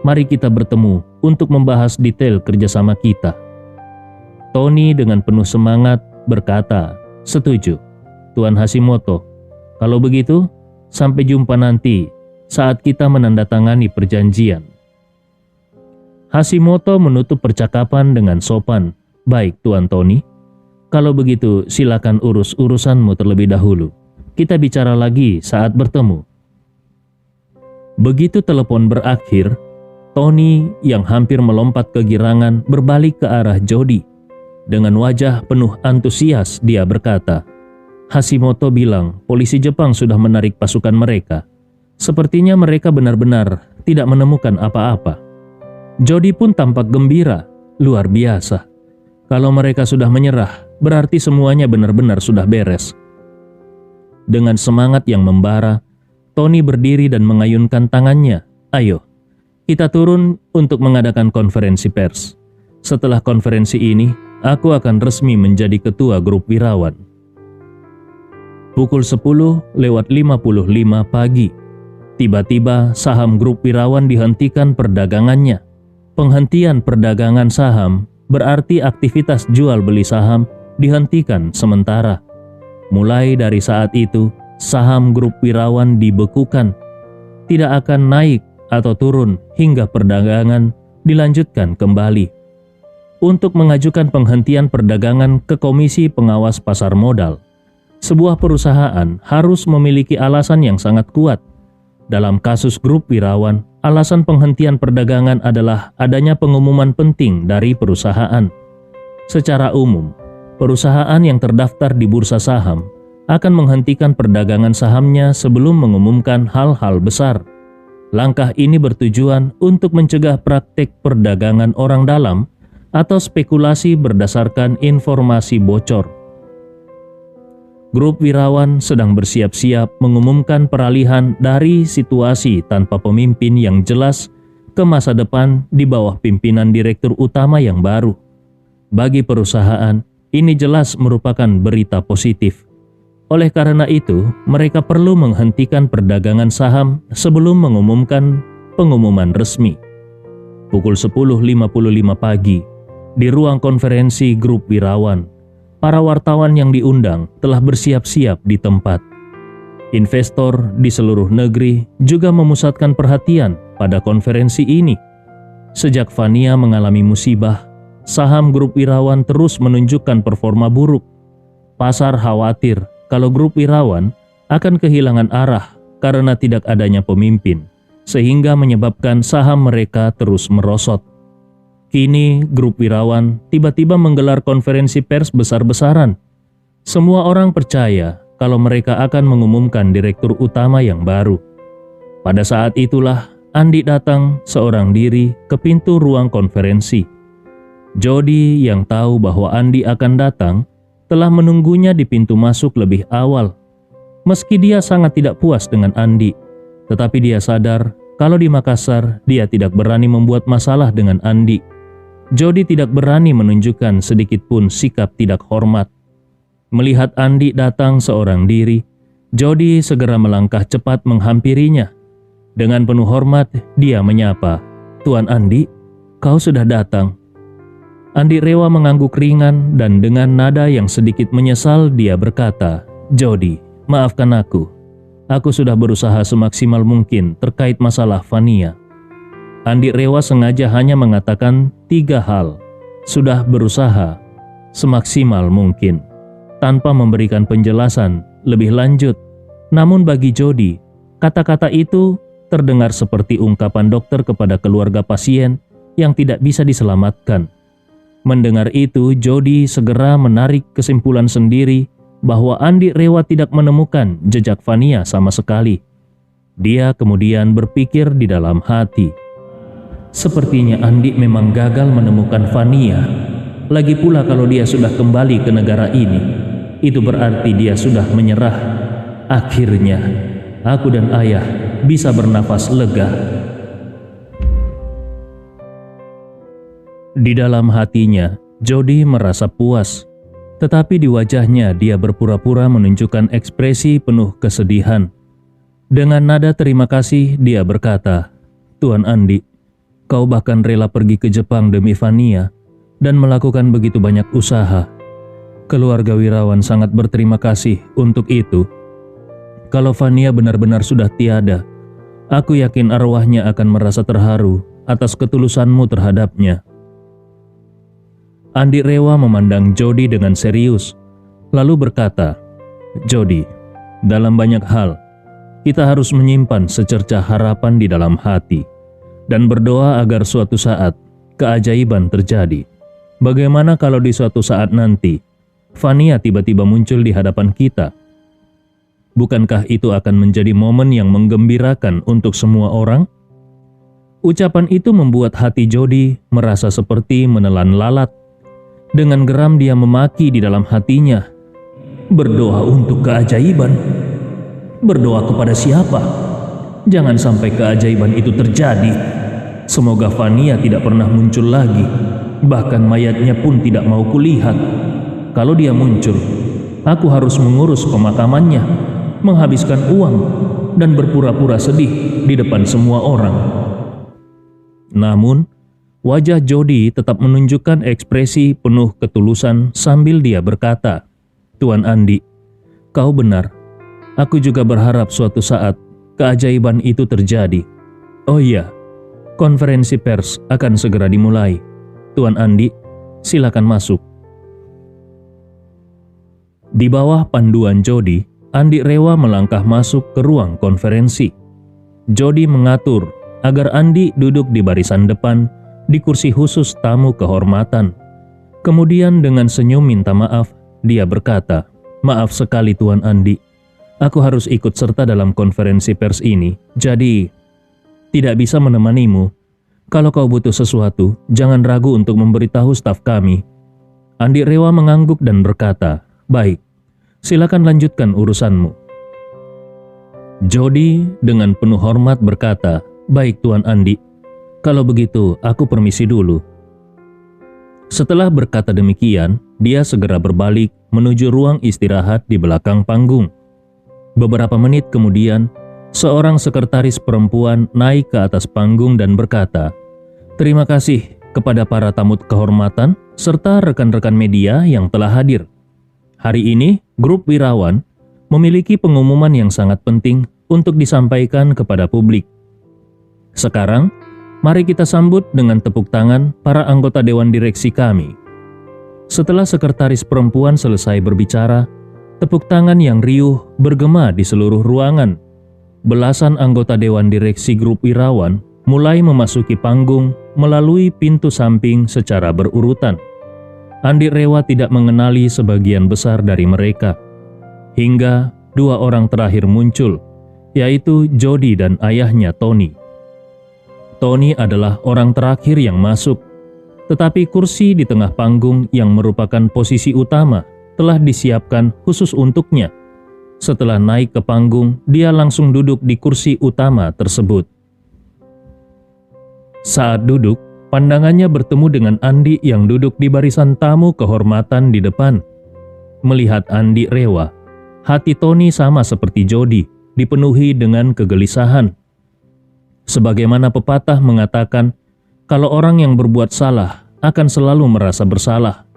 mari kita bertemu untuk membahas detail kerjasama kita." Tony dengan penuh semangat berkata, "Setuju, Tuan Hashimoto. Kalau begitu, sampai jumpa nanti saat kita menandatangani perjanjian." Hashimoto menutup percakapan dengan sopan, "Baik, Tuan Tony. Kalau begitu, silakan urus urusanmu terlebih dahulu. Kita bicara lagi saat bertemu." Begitu telepon berakhir, Tony yang hampir melompat kegirangan berbalik ke arah Jody. Dengan wajah penuh antusias dia berkata, "Hashimoto bilang polisi Jepang sudah menarik pasukan mereka. Sepertinya mereka benar-benar tidak menemukan apa-apa." Jody pun tampak gembira, luar biasa. Kalau mereka sudah menyerah, berarti semuanya benar-benar sudah beres. Dengan semangat yang membara, Tony berdiri dan mengayunkan tangannya. "Ayo, kita turun untuk mengadakan konferensi pers. Setelah konferensi ini, aku akan resmi menjadi ketua grup wirawan." Pukul 10:55 pagi, tiba-tiba saham grup wirawan dihentikan perdagangannya. Penghentian perdagangan saham berarti aktivitas jual beli saham dihentikan sementara. Mulai dari saat itu, saham grup wirawan dibekukan, tidak akan naik atau turun hingga perdagangan dilanjutkan kembali. Untuk mengajukan penghentian perdagangan ke Komisi Pengawas Pasar Modal, sebuah perusahaan harus memiliki alasan yang sangat kuat. Dalam kasus grup wirawan, alasan penghentian perdagangan adalah adanya pengumuman penting dari perusahaan. Secara umum, perusahaan yang terdaftar di bursa saham akan menghentikan perdagangan sahamnya sebelum mengumumkan hal-hal besar. Langkah ini bertujuan untuk mencegah praktik perdagangan orang dalam atau spekulasi berdasarkan informasi bocor. Grup wirawan sedang bersiap-siap mengumumkan peralihan dari situasi tanpa pemimpin yang jelas ke masa depan di bawah pimpinan direktur utama yang baru. Bagi perusahaan, ini jelas merupakan berita positif. Oleh karena itu, mereka perlu menghentikan perdagangan saham sebelum mengumumkan pengumuman resmi. Pukul 10:55 pagi, di ruang konferensi grup wirawan, para wartawan yang diundang telah bersiap-siap di tempat. Investor di seluruh negeri juga memusatkan perhatian pada konferensi ini. Sejak Vania mengalami musibah, saham grup wirawan terus menunjukkan performa buruk. Pasar khawatir kalau grup wirawan akan kehilangan arah karena tidak adanya pemimpin, sehingga menyebabkan saham mereka terus merosot. Kini grup wirawan tiba-tiba menggelar konferensi pers besar-besaran. Semua orang percaya kalau mereka akan mengumumkan direktur utama yang baru. Pada saat itulah Andi datang seorang diri ke pintu ruang konferensi. Jody yang tahu bahwa Andi akan datang telah menunggunya di pintu masuk lebih awal. Meski dia sangat tidak puas dengan Andi, tetapi dia sadar kalau di Makassar dia tidak berani membuat masalah dengan Andi. Jody tidak berani menunjukkan sedikit pun sikap tidak hormat. Melihat Andi datang seorang diri, Jody segera melangkah cepat menghampirinya. Dengan penuh hormat, dia menyapa, "Tuan Andi, kau sudah datang." Andi Rewa mengangguk ringan dan dengan nada yang sedikit menyesal dia berkata, "Jody, maafkan aku. Aku sudah berusaha semaksimal mungkin terkait masalah Fania." Andi Rewa sengaja hanya mengatakan 3 hal. Sudah berusaha semaksimal mungkin, tanpa memberikan penjelasan lebih lanjut. Namun bagi Jody, kata-kata itu terdengar seperti ungkapan dokter kepada keluarga pasien yang tidak bisa diselamatkan. Mendengar itu, Jody segera menarik kesimpulan sendiri bahwa Andi Rewa tidak menemukan jejak Fania sama sekali. Dia kemudian berpikir di dalam hati, sepertinya Andi memang gagal menemukan Fania. Lagi pula kalau dia sudah kembali ke negara ini, itu berarti dia sudah menyerah. Akhirnya, aku dan ayah bisa bernafas lega. Di dalam hatinya, Jody merasa puas. Tetapi di wajahnya dia berpura-pura menunjukkan ekspresi penuh kesedihan. Dengan nada terima kasih dia berkata, "Tuan Andi, kau bahkan rela pergi ke Jepang demi Fania dan melakukan begitu banyak usaha. Keluarga wirawan sangat berterima kasih untuk itu. Kalau Fania benar-benar sudah tiada, aku yakin arwahnya akan merasa terharu atas ketulusanmu terhadapnya." Andi Rewa memandang Jody dengan serius, lalu berkata, "Jody, dalam banyak hal, kita harus menyimpan secercah harapan di dalam hati dan berdoa agar suatu saat keajaiban terjadi. Bagaimana kalau di suatu saat nanti, Fania tiba-tiba muncul di hadapan kita? Bukankah itu akan menjadi momen yang menggembirakan untuk semua orang?" Ucapan itu membuat hati Jody merasa seperti menelan lalat. Dengan geram dia memaki di dalam hatinya, "Berdoa untuk keajaiban? Berdoa kepada siapa? Jangan sampai keajaiban itu terjadi. Semoga Fania tidak pernah muncul lagi. Bahkan mayatnya pun tidak mau kulihat. Kalau dia muncul, aku harus mengurus pemakamannya, menghabiskan uang, dan berpura-pura sedih di depan semua orang." Namun, wajah Jody tetap menunjukkan ekspresi penuh ketulusan sambil dia berkata, "Tuan Andi, kau benar. Aku juga berharap suatu saat keajaiban itu terjadi. Oh iya, konferensi pers akan segera dimulai. Tuan Andi, silakan masuk." Di bawah panduan Jody, Andi Rewa melangkah masuk ke ruang konferensi. Jody mengatur agar Andi duduk di barisan depan di kursi khusus tamu kehormatan. Kemudian dengan senyum minta maaf, dia berkata, "Maaf sekali Tuan Andi, aku harus ikut serta dalam konferensi pers ini, jadi tidak bisa menemanimu. Kalau kau butuh sesuatu, jangan ragu untuk memberitahu staf kami." Andi Rewa mengangguk dan berkata, "Baik, silakan lanjutkan urusanmu." Jody dengan penuh hormat berkata, "Baik Tuan Andi, kalau begitu aku permisi dulu." Setelah berkata demikian, dia segera berbalik menuju ruang istirahat di belakang panggung. Beberapa menit kemudian, seorang sekretaris perempuan naik ke atas panggung dan berkata, "Terima kasih kepada para tamu kehormatan serta rekan-rekan media yang telah hadir. Hari ini, grup wirawan memiliki pengumuman yang sangat penting untuk disampaikan kepada publik. Sekarang, mari kita sambut dengan tepuk tangan para anggota Dewan Direksi kami." Setelah sekretaris perempuan selesai berbicara, tepuk tangan yang riuh bergema di seluruh ruangan. Belasan anggota Dewan Direksi grup wirawan mulai memasuki panggung melalui pintu samping secara berurutan. Andi Rewa tidak mengenali sebagian besar dari mereka, hingga 2 orang terakhir muncul, yaitu Jody dan ayahnya Tony. Tony adalah orang terakhir yang masuk, tetapi kursi di tengah panggung yang merupakan posisi utama telah disiapkan khusus untuknya. Setelah naik ke panggung, dia langsung duduk di kursi utama tersebut. Saat duduk, pandangannya bertemu dengan Andi yang duduk di barisan tamu kehormatan di depan. Melihat Andi Rewa, hati Tony sama seperti Jody, dipenuhi dengan kegelisahan. Sebagaimana pepatah mengatakan, kalau orang yang berbuat salah akan selalu merasa bersalah.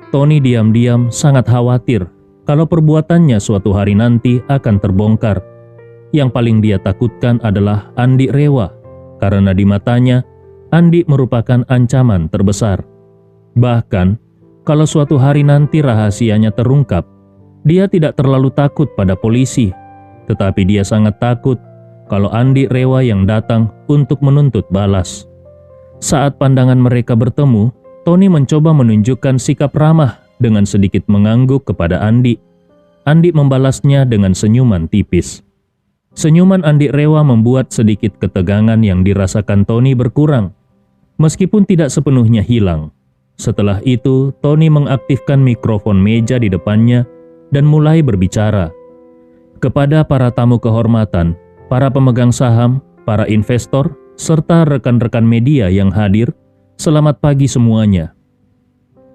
Tony diam-diam sangat khawatir kalau perbuatannya suatu hari nanti akan terbongkar. Yang paling dia takutkan adalah Andi Rewa, karena di matanya, Andi merupakan ancaman terbesar. Bahkan, kalau suatu hari nanti rahasianya terungkap, dia tidak terlalu takut pada polisi, tetapi dia sangat takut kalau Andi Rewa yang datang untuk menuntut balas. Saat pandangan mereka bertemu, Tony mencoba menunjukkan sikap ramah dengan sedikit mengangguk kepada Andi. Andi membalasnya dengan senyuman tipis. Senyuman Andi Rewa membuat sedikit ketegangan yang dirasakan Tony berkurang, meskipun tidak sepenuhnya hilang. Setelah itu, Tony mengaktifkan mikrofon meja di depannya dan mulai berbicara. Kepada para tamu kehormatan, para pemegang saham, para investor, serta rekan-rekan media yang hadir, selamat pagi semuanya.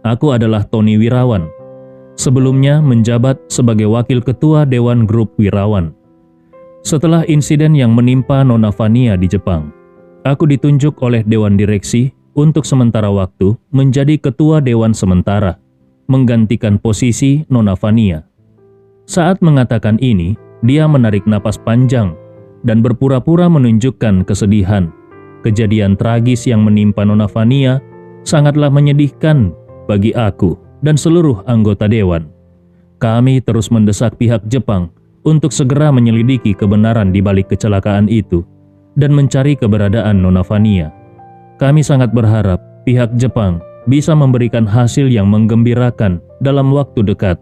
Aku adalah Tony Wirawan, sebelumnya menjabat sebagai Wakil Ketua Dewan Grup Wirawan. Setelah insiden yang menimpa Nona Vania di Jepang, aku ditunjuk oleh Dewan Direksi untuk sementara waktu menjadi Ketua Dewan Sementara, menggantikan posisi Nona Vania. Saat mengatakan ini, dia menarik napas panjang dan berpura-pura menunjukkan kesedihan. Kejadian tragis yang menimpa Nona Vania sangatlah menyedihkan bagi aku dan seluruh anggota dewan. Kami terus mendesak pihak Jepang untuk segera menyelidiki kebenaran di balik kecelakaan itu dan mencari keberadaan Nona Vania. Kami sangat berharap pihak Jepang bisa memberikan hasil yang menggembirakan dalam waktu dekat.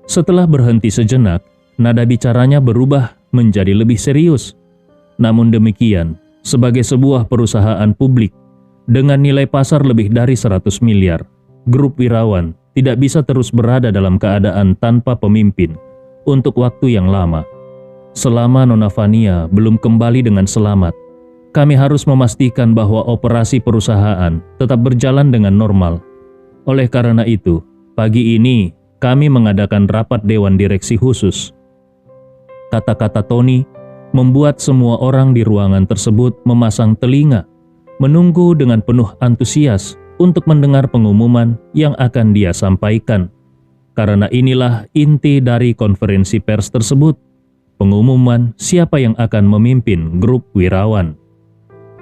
Setelah berhenti sejenak, nada bicaranya berubah menjadi lebih serius. Namun demikian, sebagai sebuah perusahaan publik dengan nilai pasar lebih dari 100 miliar, Grup Wirawan tidak bisa terus berada dalam keadaan tanpa pemimpin untuk waktu yang lama. Selama Nona Vania belum kembali dengan selamat, kami harus memastikan bahwa operasi perusahaan tetap berjalan dengan normal. Oleh karena itu, pagi ini kami mengadakan rapat Dewan Direksi khusus. Kata-kata Tony membuat semua orang di ruangan tersebut memasang telinga, menunggu dengan penuh antusias untuk mendengar pengumuman yang akan dia sampaikan. Karena inilah inti dari konferensi pers tersebut, pengumuman siapa yang akan memimpin Grup Wirawan.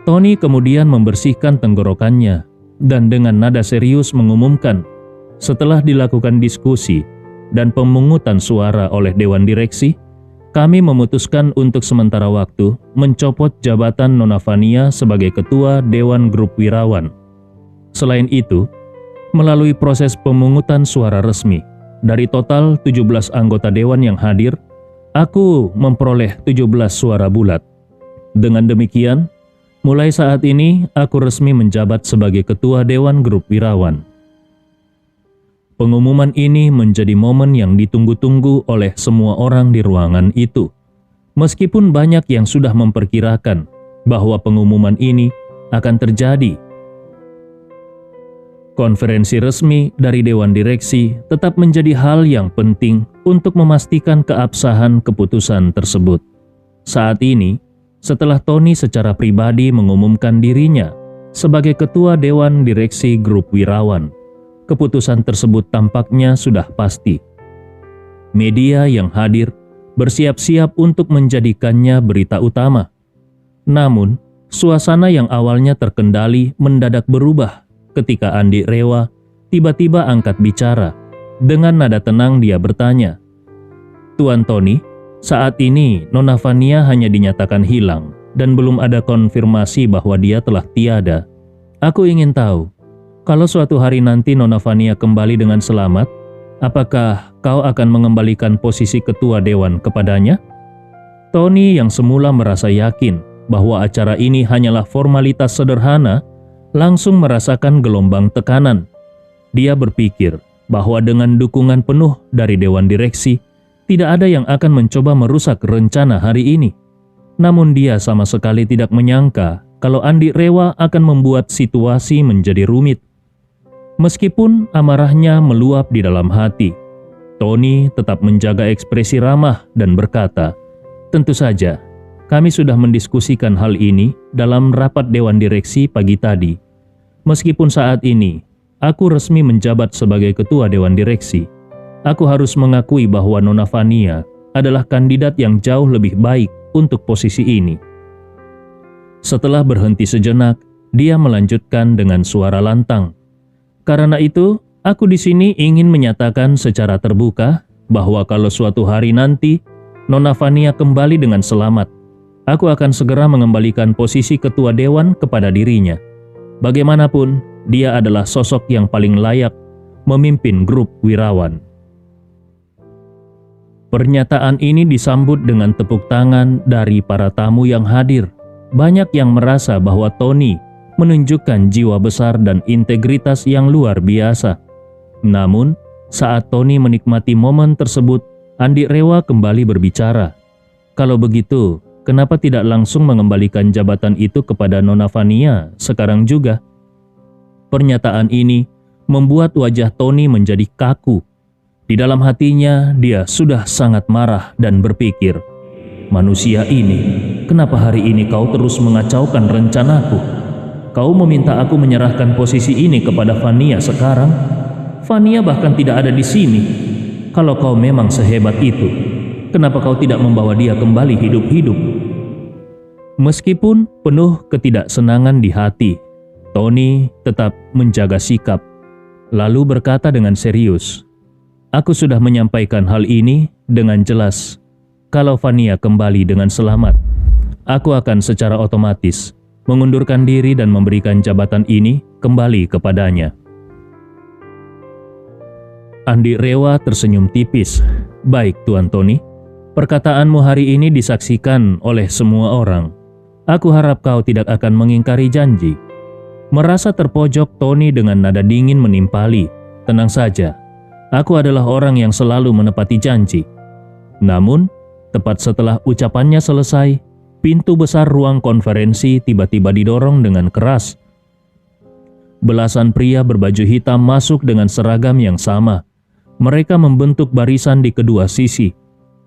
Tony kemudian membersihkan tenggorokannya dan dengan nada serius mengumumkan, setelah dilakukan diskusi dan pemungutan suara oleh Dewan Direksi, kami memutuskan untuk sementara waktu mencopot jabatan Nona Vania sebagai Ketua Dewan Grup Wirawan. Selain itu, melalui proses pemungutan suara resmi, dari total 17 anggota Dewan yang hadir, aku memperoleh 17 suara bulat. Dengan demikian, mulai saat ini aku resmi menjabat sebagai Ketua Dewan Grup Wirawan. Pengumuman ini menjadi momen yang ditunggu-tunggu oleh semua orang di ruangan itu. Meskipun banyak yang sudah memperkirakan bahwa pengumuman ini akan terjadi. Konferensi resmi dari Dewan Direksi tetap menjadi hal yang penting untuk memastikan keabsahan keputusan tersebut. Saat ini, setelah Tony secara pribadi mengumumkan dirinya sebagai Ketua Dewan Direksi Grup Wirawan, keputusan tersebut tampaknya sudah pasti. Media yang hadir bersiap-siap untuk menjadikannya berita utama. Namun, suasana yang awalnya terkendali mendadak berubah ketika Andi Rewa tiba-tiba angkat bicara. Dengan nada tenang dia bertanya, "Tuan Tony, saat ini Nona Vania hanya dinyatakan hilang. dan belum ada konfirmasi bahwa dia telah tiada. Aku ingin tahu, kalau suatu hari nanti Nona Vania kembali dengan selamat, apakah kau akan mengembalikan posisi ketua dewan kepadanya?" Tony yang semula merasa yakin bahwa acara ini hanyalah formalitas sederhana, langsung merasakan gelombang tekanan. Dia berpikir bahwa dengan dukungan penuh dari dewan direksi, tidak ada yang akan mencoba merusak rencana hari ini. Namun dia sama sekali tidak menyangka kalau Andi Rewa akan membuat situasi menjadi rumit. Meskipun amarahnya meluap di dalam hati, Tony tetap menjaga ekspresi ramah dan berkata, "Tentu saja, kami sudah mendiskusikan hal ini dalam rapat dewan direksi pagi tadi. Meskipun saat ini aku resmi menjabat sebagai ketua dewan direksi, aku harus mengakui bahwa Nona Vania adalah kandidat yang jauh lebih baik untuk posisi ini." Setelah berhenti sejenak, dia melanjutkan dengan suara lantang, "Karena itu, aku di sini ingin menyatakan secara terbuka bahwa kalau suatu hari nanti Nona Vania kembali dengan selamat, aku akan segera mengembalikan posisi ketua dewan kepada dirinya. Bagaimanapun, dia adalah sosok yang paling layak memimpin grup Wirawan." Pernyataan ini disambut dengan tepuk tangan dari para tamu yang hadir. Banyak yang merasa bahwa Tony menunjukkan jiwa besar dan integritas yang luar biasa. Namun, saat Tony menikmati momen tersebut, Andi Rewa kembali berbicara. "Kalau begitu, kenapa tidak langsung mengembalikan jabatan itu kepada Nona Vania sekarang juga?" Pernyataan ini membuat wajah Tony menjadi kaku. Di dalam hatinya, dia sudah sangat marah dan berpikir, "Manusia ini, kenapa hari ini kau terus mengacaukan rencanaku? Kau meminta aku menyerahkan posisi ini kepada Vania sekarang? Vania bahkan tidak ada di sini. Kalau kau memang sehebat itu, kenapa kau tidak membawa dia kembali hidup-hidup?" Meskipun penuh ketidaksenangan di hati, Tony tetap menjaga sikap, lalu berkata dengan serius, "Aku sudah menyampaikan hal ini dengan jelas. Kalau Vania kembali dengan selamat, aku akan secara otomatis mengundurkan diri dan memberikan jabatan ini kembali kepadanya." Andi Rewa tersenyum tipis. "Baik, Tuan Tony. Perkataanmu hari ini disaksikan oleh semua orang. Aku harap kau tidak akan mengingkari janji." Merasa terpojok, Tony dengan nada dingin menimpali, "Tenang saja. Aku adalah orang yang selalu menepati janji." Namun, tepat setelah ucapannya selesai, pintu besar ruang konferensi tiba-tiba didorong dengan keras. Belasan pria berbaju hitam masuk dengan seragam yang sama. Mereka membentuk barisan di kedua sisi.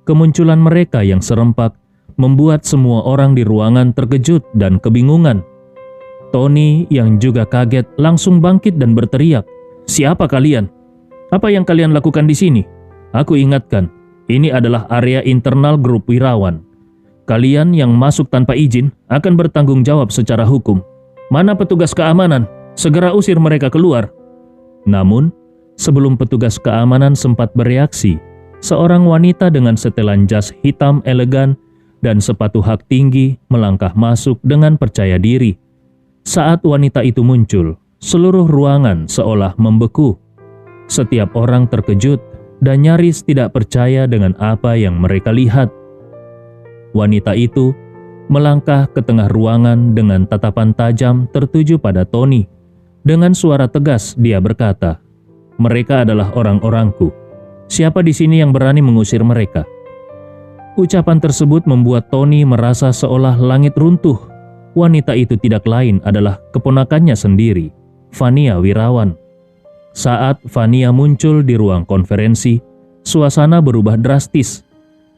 Kemunculan mereka yang serempak membuat semua orang di ruangan terkejut dan kebingungan. Tony yang juga kaget langsung bangkit dan berteriak, "Siapa kalian? Apa yang kalian lakukan di sini? Aku ingatkan, ini adalah area internal grup Wirawan. Kalian yang masuk tanpa izin akan bertanggung jawab secara hukum. Mana petugas keamanan? Segera usir mereka keluar." Namun, sebelum petugas keamanan sempat bereaksi, seorang wanita dengan setelan jas hitam elegan dan sepatu hak tinggi melangkah masuk dengan percaya diri. Saat wanita itu muncul, seluruh ruangan seolah membeku. Setiap orang terkejut dan nyaris tidak percaya dengan apa yang mereka lihat. Wanita itu melangkah ke tengah ruangan dengan tatapan tajam tertuju pada Tony. Dengan suara tegas dia berkata, "Mereka adalah orang-orangku. Siapa di sini yang berani mengusir mereka?" Ucapan tersebut membuat Tony merasa seolah langit runtuh. Wanita itu tidak lain adalah keponakannya sendiri, Vania Wirawan. Saat Vania muncul di ruang konferensi, suasana berubah drastis.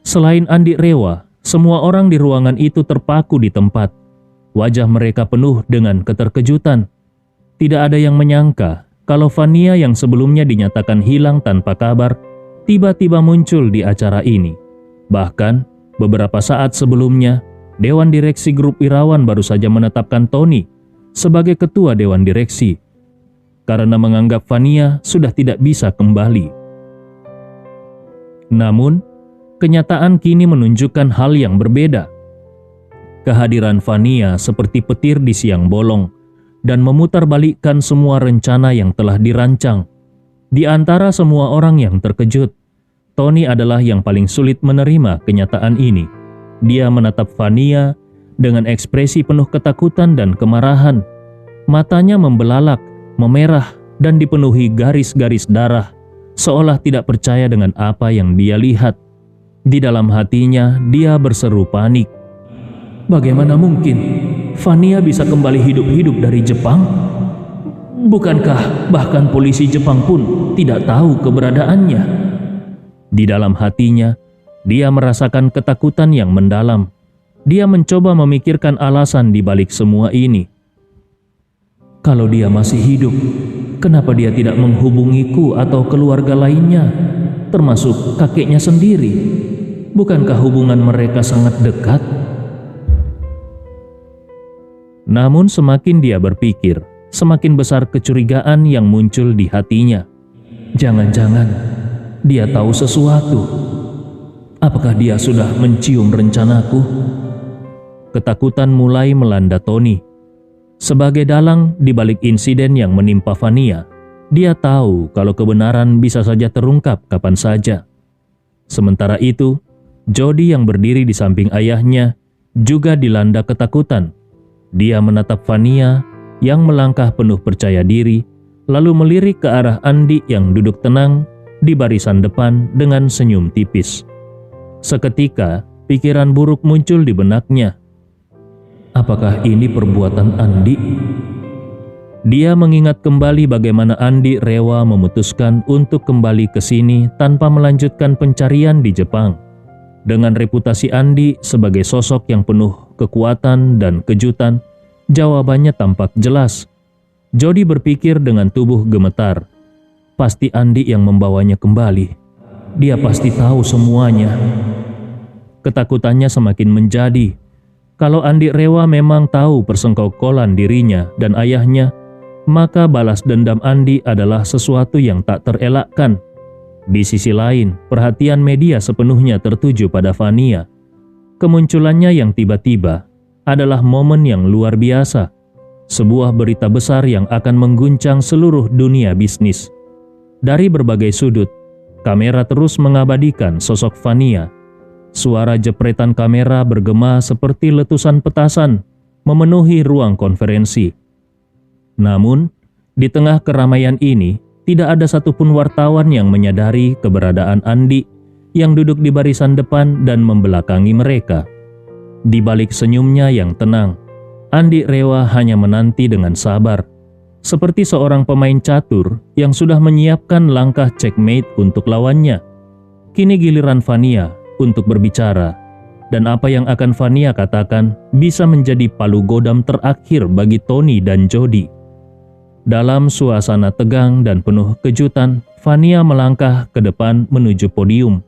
Selain Andi Rewa, semua orang di ruangan itu terpaku di tempat. Wajah mereka penuh dengan keterkejutan. Tidak ada yang menyangka kalau Vania yang sebelumnya dinyatakan hilang tanpa kabar, tiba-tiba muncul di acara ini. Bahkan, beberapa saat sebelumnya, Dewan Direksi Grup Wirawan baru saja menetapkan Tony sebagai ketua Dewan Direksi karena menganggap Vania sudah tidak bisa kembali. Namun, kenyataan kini menunjukkan hal yang berbeda. Kehadiran Fania seperti petir di siang bolong dan memutarbalikkan semua rencana yang telah dirancang. Di antara semua orang yang terkejut, Tony adalah yang paling sulit menerima kenyataan ini. Dia menatap Fania dengan ekspresi penuh ketakutan dan kemarahan. Matanya membelalak, memerah, dan dipenuhi garis-garis darah, seolah tidak percaya dengan apa yang dia lihat. Di dalam hatinya, dia berseru panik. Bagaimana mungkin Fania bisa kembali hidup-hidup dari Jepang? Bukankah bahkan polisi Jepang pun tidak tahu keberadaannya? Di dalam hatinya, dia merasakan ketakutan yang mendalam. Dia mencoba memikirkan alasan di balik semua ini. Kalau dia masih hidup, kenapa dia tidak menghubungiku atau keluarga lainnya, termasuk kakeknya sendiri? Bukankah hubungan mereka sangat dekat? Namun semakin dia berpikir, semakin besar kecurigaan yang muncul di hatinya. Jangan-jangan dia tahu sesuatu. Apakah dia sudah mencium rencanaku? Ketakutan mulai melanda Tony. Sebagai dalang di balik insiden yang menimpa Fania, dia tahu kalau kebenaran bisa saja terungkap kapan saja. Sementara itu, Jody yang berdiri di samping ayahnya juga dilanda ketakutan. Dia menatap Fania yang melangkah penuh percaya diri, lalu melirik ke arah Andi yang duduk tenang di barisan depan dengan senyum tipis. Seketika, pikiran buruk muncul di benaknya. Apakah ini perbuatan Andi? Dia mengingat kembali bagaimana Andi Rewa memutuskan untuk kembali ke sini tanpa melanjutkan pencarian di Jepang. Dengan reputasi Andi sebagai sosok yang penuh kekuatan dan kejutan, jawabannya tampak jelas. Jody berpikir dengan tubuh gemetar. Pasti Andi yang membawanya kembali. Dia pasti tahu semuanya. Ketakutannya semakin menjadi. Kalau Andi Rewa memang tahu persengkokolan dirinya dan ayahnya, maka balas dendam Andi adalah sesuatu yang tak terelakkan. Di sisi lain, perhatian media sepenuhnya tertuju pada Fania. Kemunculannya yang tiba-tiba adalah momen yang luar biasa. Sebuah berita besar yang akan mengguncang seluruh dunia bisnis. Dari berbagai sudut, kamera terus mengabadikan sosok Fania. Suara jepretan kamera bergema seperti letusan petasan, memenuhi ruang konferensi. Namun, di tengah keramaian ini, tidak ada satupun wartawan yang menyadari keberadaan Andi yang duduk di barisan depan dan membelakangi mereka. Di balik senyumnya yang tenang, Andi Rewa hanya menanti dengan sabar, seperti seorang pemain catur yang sudah menyiapkan langkah checkmate untuk lawannya. Kini giliran Fania untuk berbicara, dan apa yang akan Fania katakan bisa menjadi palu godam terakhir bagi Tony dan Jody. Dalam suasana tegang dan penuh kejutan, Fania melangkah ke depan menuju podium,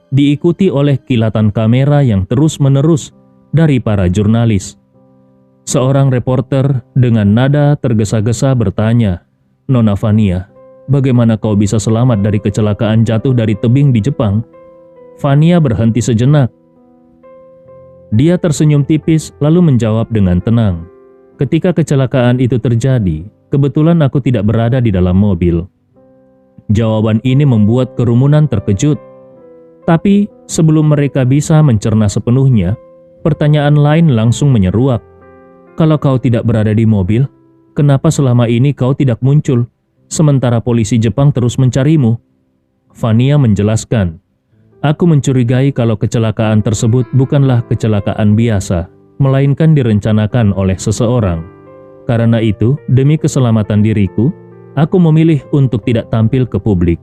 diikuti oleh kilatan kamera yang terus-menerus dari para jurnalis. Seorang reporter dengan nada tergesa-gesa bertanya, "Nona Fania, bagaimana kau bisa selamat dari kecelakaan jatuh dari tebing di Jepang?" Fania berhenti sejenak. Dia tersenyum tipis lalu menjawab dengan tenang, "Ketika kecelakaan itu terjadi, kebetulan aku tidak berada di dalam mobil." Jawaban ini membuat kerumunan terkejut. Tapi sebelum mereka bisa mencerna sepenuhnya, pertanyaan lain langsung menyeruak. "Kalau kau tidak berada di mobil, kenapa selama ini kau tidak muncul, sementara polisi Jepang terus mencarimu?" Fania menjelaskan, "Aku mencurigai kalau kecelakaan tersebut bukanlah kecelakaan biasa, melainkan direncanakan oleh seseorang. Karena itu, demi keselamatan diriku, aku memilih untuk tidak tampil ke publik."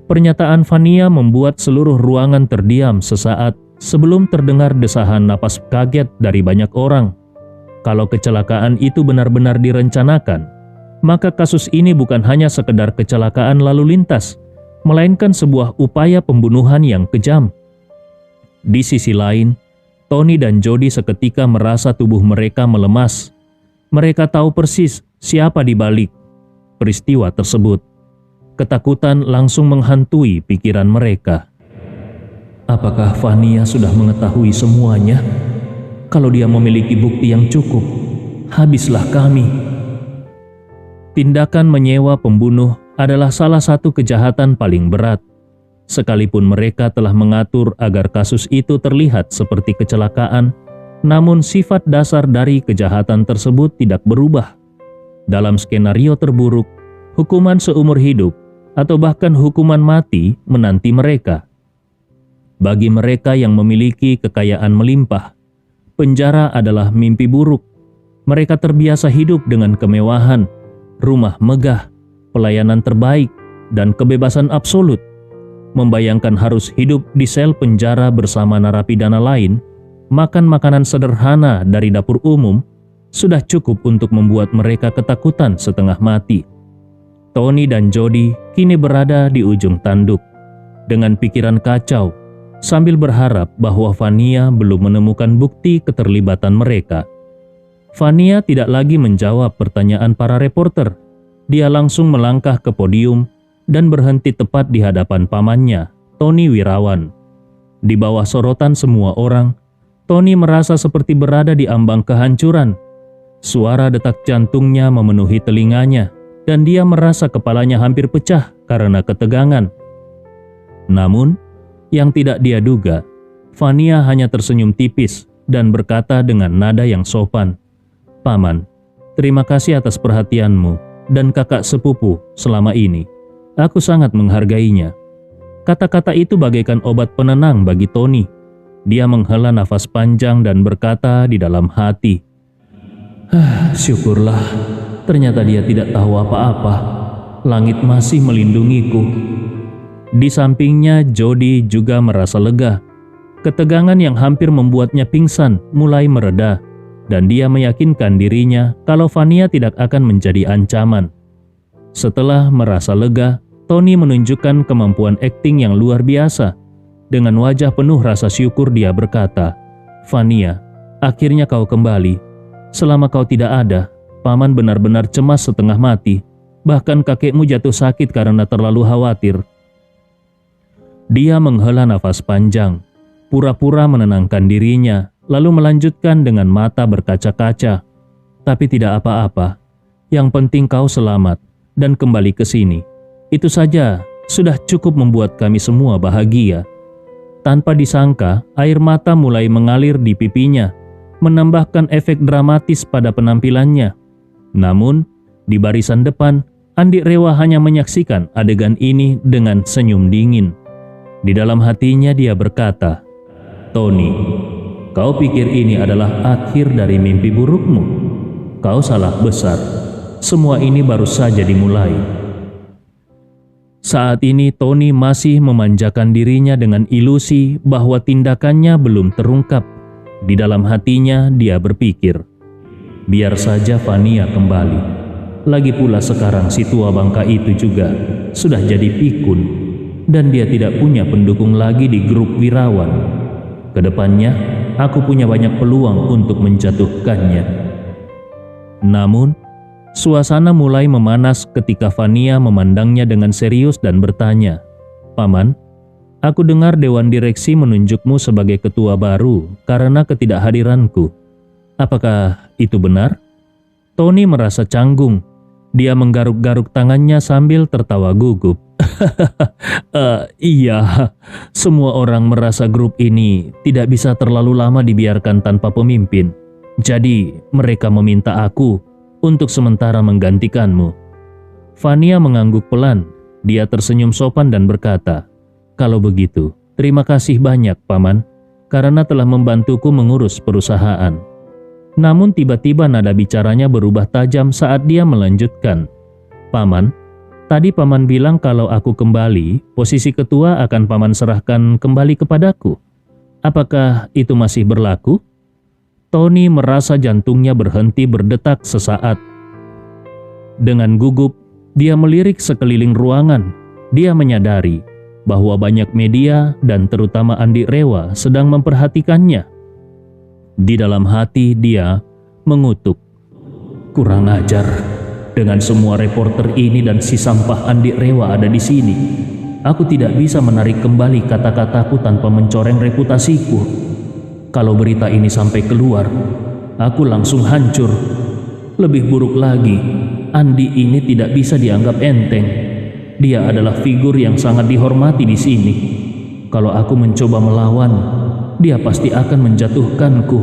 Pernyataan Fania membuat seluruh ruangan terdiam sesaat sebelum terdengar desahan napas kaget dari banyak orang. Kalau kecelakaan itu benar-benar direncanakan, maka kasus ini bukan hanya sekedar kecelakaan lalu lintas, melainkan sebuah upaya pembunuhan yang kejam. Di sisi lain, Tony dan Jody seketika merasa tubuh mereka melemas. Mereka tahu persis siapa di balik peristiwa tersebut. Ketakutan langsung menghantui pikiran mereka. Apakah Fania sudah mengetahui semuanya? Kalau dia memiliki bukti yang cukup, habislah kami. Tindakan menyewa pembunuh adalah salah satu kejahatan paling berat. Sekalipun mereka telah mengatur agar kasus itu terlihat seperti kecelakaan, namun sifat dasar dari kejahatan tersebut tidak berubah. Dalam skenario terburuk, hukuman seumur hidup atau bahkan hukuman mati menanti mereka. Bagi mereka yang memiliki kekayaan melimpah, penjara adalah mimpi buruk. Mereka terbiasa hidup dengan kemewahan, rumah megah, pelayanan terbaik, dan kebebasan absolut. Membayangkan harus hidup di sel penjara bersama narapidana lain, makan makanan sederhana dari dapur umum, sudah cukup untuk membuat mereka ketakutan setengah mati. Tony dan Jody kini berada di ujung tanduk, dengan pikiran kacau, sambil berharap bahwa Vania belum menemukan bukti keterlibatan mereka. Vania tidak lagi menjawab pertanyaan para reporter. Dia langsung melangkah ke podium dan berhenti tepat di hadapan pamannya, Tony Wirawan. Di bawah sorotan semua orang, Tony merasa seperti berada di ambang kehancuran. Suara detak jantungnya memenuhi telinganya, dan dia merasa kepalanya hampir pecah karena ketegangan. Namun, yang tidak dia duga, Vania hanya tersenyum tipis dan berkata dengan nada yang sopan, "Paman, terima kasih atas perhatianmu dan kakak sepupu selama ini. Aku sangat menghargainya." Kata-kata itu bagaikan obat penenang bagi Tony. Dia menghela nafas panjang dan berkata di dalam hati, "Syukurlah, ternyata dia tidak tahu apa-apa. Langit masih melindungiku." Di sampingnya, Jody juga merasa lega. Ketegangan yang hampir membuatnya pingsan mulai mereda, dan dia meyakinkan dirinya kalau Vania tidak akan menjadi ancaman. Setelah merasa lega, Tony menunjukkan kemampuan akting yang luar biasa. Dengan wajah penuh rasa syukur dia berkata, "Vania, akhirnya kau kembali. Selama kau tidak ada, Paman benar-benar cemas setengah mati. Bahkan kakekmu jatuh sakit karena terlalu khawatir." Dia menghela nafas panjang, pura-pura menenangkan dirinya, lalu melanjutkan dengan mata berkaca-kaca. "Tapi tidak apa-apa. Yang penting kau selamat dan kembali ke sini. Itu saja sudah cukup membuat kami semua bahagia." Tanpa disangka, air mata mulai mengalir di pipinya, menambahkan efek dramatis pada penampilannya. Namun, di barisan depan, Andi Rewa hanya menyaksikan adegan ini dengan senyum dingin. Di dalam hatinya dia berkata, "Tony, kau pikir ini adalah akhir dari mimpi burukmu? Kau salah besar. Semua ini baru saja dimulai." Saat ini Tony masih memanjakan dirinya dengan ilusi bahwa tindakannya belum terungkap. Di dalam hatinya dia berpikir, biar saja Vania kembali. Lagi pula sekarang si tua bangka itu juga sudah jadi pikun, dan dia tidak punya pendukung lagi di grup Wirawan. Kedepannya, aku punya banyak peluang untuk menjatuhkannya. Namun, suasana mulai memanas ketika Vania memandangnya dengan serius dan bertanya, "Paman, aku dengar Dewan Direksi menunjukmu sebagai ketua baru karena ketidakhadiranku. Apakah itu benar?" Tony merasa canggung. Dia menggaruk-garuk tangannya sambil tertawa gugup. Iya, semua orang merasa grup ini tidak bisa terlalu lama dibiarkan tanpa pemimpin. Jadi mereka meminta aku untuk sementara menggantikanmu." Vania mengangguk pelan. Dia tersenyum sopan dan berkata, "Kalau begitu, terima kasih banyak, Paman, karena telah membantuku mengurus perusahaan." Namun tiba-tiba nada bicaranya berubah tajam saat dia melanjutkan, "Paman, tadi Paman bilang kalau aku kembali, posisi ketua akan Paman serahkan kembali kepadaku. Apakah itu masih berlaku?" Tony merasa jantungnya berhenti berdetak sesaat. Dengan gugup, dia melirik sekeliling ruangan. Dia menyadari bahwa banyak media dan terutama Andi Rewa sedang memperhatikannya. Di dalam hati dia mengutuk, "Kurang ajar, dengan semua reporter ini dan si sampah Andi Rewa ada di sini. Aku tidak bisa menarik kembali kata-kataku tanpa mencoreng reputasiku. Kalau berita ini sampai keluar, aku langsung hancur. Lebih buruk lagi, Andi ini tidak bisa dianggap enteng. Dia adalah figur yang sangat dihormati di sini. Kalau aku mencoba melawan, dia pasti akan menjatuhkanku.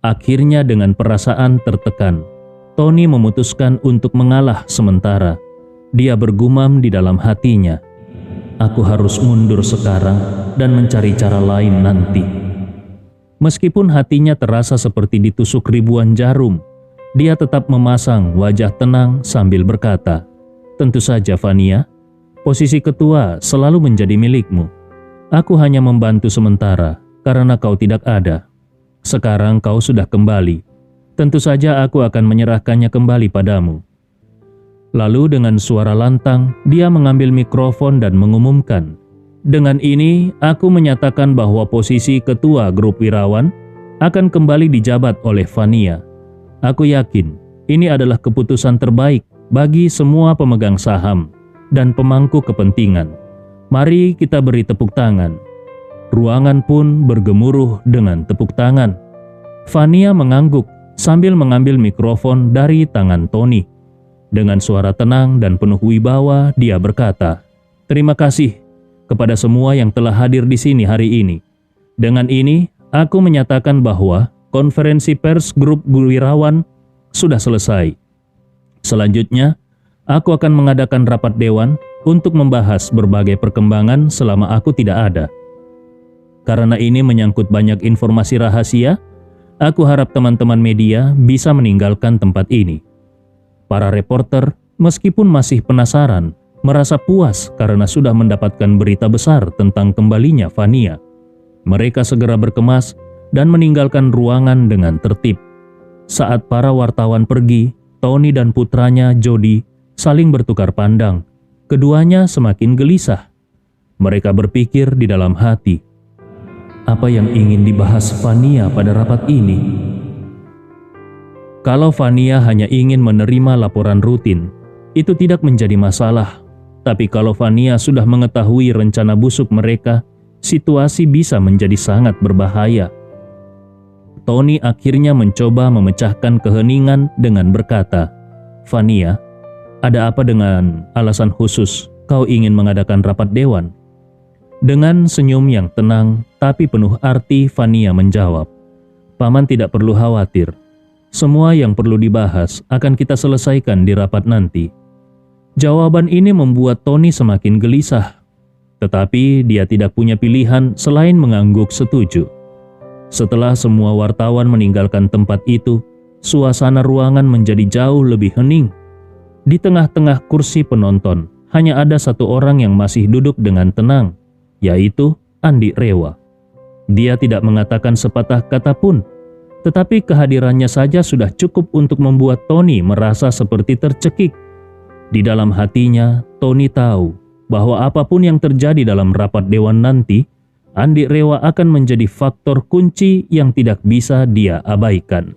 Akhirnya dengan perasaan tertekan, Tony memutuskan untuk mengalah sementara. Dia bergumam di dalam hatinya, "Aku harus mundur sekarang dan mencari cara lain nanti." Meskipun hatinya terasa seperti ditusuk ribuan jarum, dia tetap memasang wajah tenang sambil berkata, "Tentu saja, Vania, posisi ketua selalu menjadi milikmu. Aku hanya membantu sementara karena kau tidak ada. Sekarang kau sudah kembali. Tentu saja aku akan menyerahkannya kembali padamu." Lalu dengan suara lantang, dia mengambil mikrofon dan mengumumkan, "Dengan ini, aku menyatakan bahwa posisi ketua grup wirawan akan kembali dijabat oleh Vania. Aku yakin ini adalah keputusan terbaik bagi semua pemegang saham dan pemangku kepentingan. Mari kita beri tepuk tangan." Ruangan pun bergemuruh dengan tepuk tangan. Vania mengangguk sambil mengambil mikrofon dari tangan Tony. Dengan suara tenang dan penuh wibawa, dia berkata, "Terima kasih kepada semua yang telah hadir di sini hari ini. Dengan ini, aku menyatakan bahwa konferensi pers grup wirawan sudah selesai. Selanjutnya, aku akan mengadakan rapat dewan untuk membahas berbagai perkembangan selama aku tidak ada. Karena ini menyangkut banyak informasi rahasia, aku harap teman-teman media bisa meninggalkan tempat ini." Para reporter, meskipun masih penasaran, merasa puas karena sudah mendapatkan berita besar tentang kembalinya Vania. Mereka segera berkemas dan meninggalkan ruangan dengan tertib. Saat para wartawan pergi, Tony dan putranya Jody saling bertukar pandang. Keduanya semakin gelisah. Mereka berpikir di dalam hati, apa yang ingin dibahas Vania pada rapat ini? Kalau Vania hanya ingin menerima laporan rutin, itu tidak menjadi masalah. Tapi kalau Vania sudah mengetahui rencana busuk mereka, situasi bisa menjadi sangat berbahaya. Tony akhirnya mencoba memecahkan keheningan dengan berkata, "Vania, ada apa dengan alasan khusus kau ingin mengadakan rapat dewan?" Dengan senyum yang tenang tapi penuh arti, Vania menjawab, "Paman tidak perlu khawatir. Semua yang perlu dibahas akan kita selesaikan di rapat nanti." Jawaban ini membuat Tony semakin gelisah, tetapi dia tidak punya pilihan selain mengangguk setuju. Setelah semua wartawan meninggalkan tempat itu, suasana ruangan menjadi jauh lebih hening. Di tengah-tengah kursi penonton, hanya ada satu orang yang masih duduk dengan tenang, yaitu Andi Rewa. Dia tidak mengatakan sepatah kata pun, tetapi kehadirannya saja sudah cukup untuk membuat Tony merasa seperti tercekik. Di dalam hatinya, Tony tahu bahwa apapun yang terjadi dalam rapat dewan nanti, Andi Rewa akan menjadi faktor kunci yang tidak bisa dia abaikan.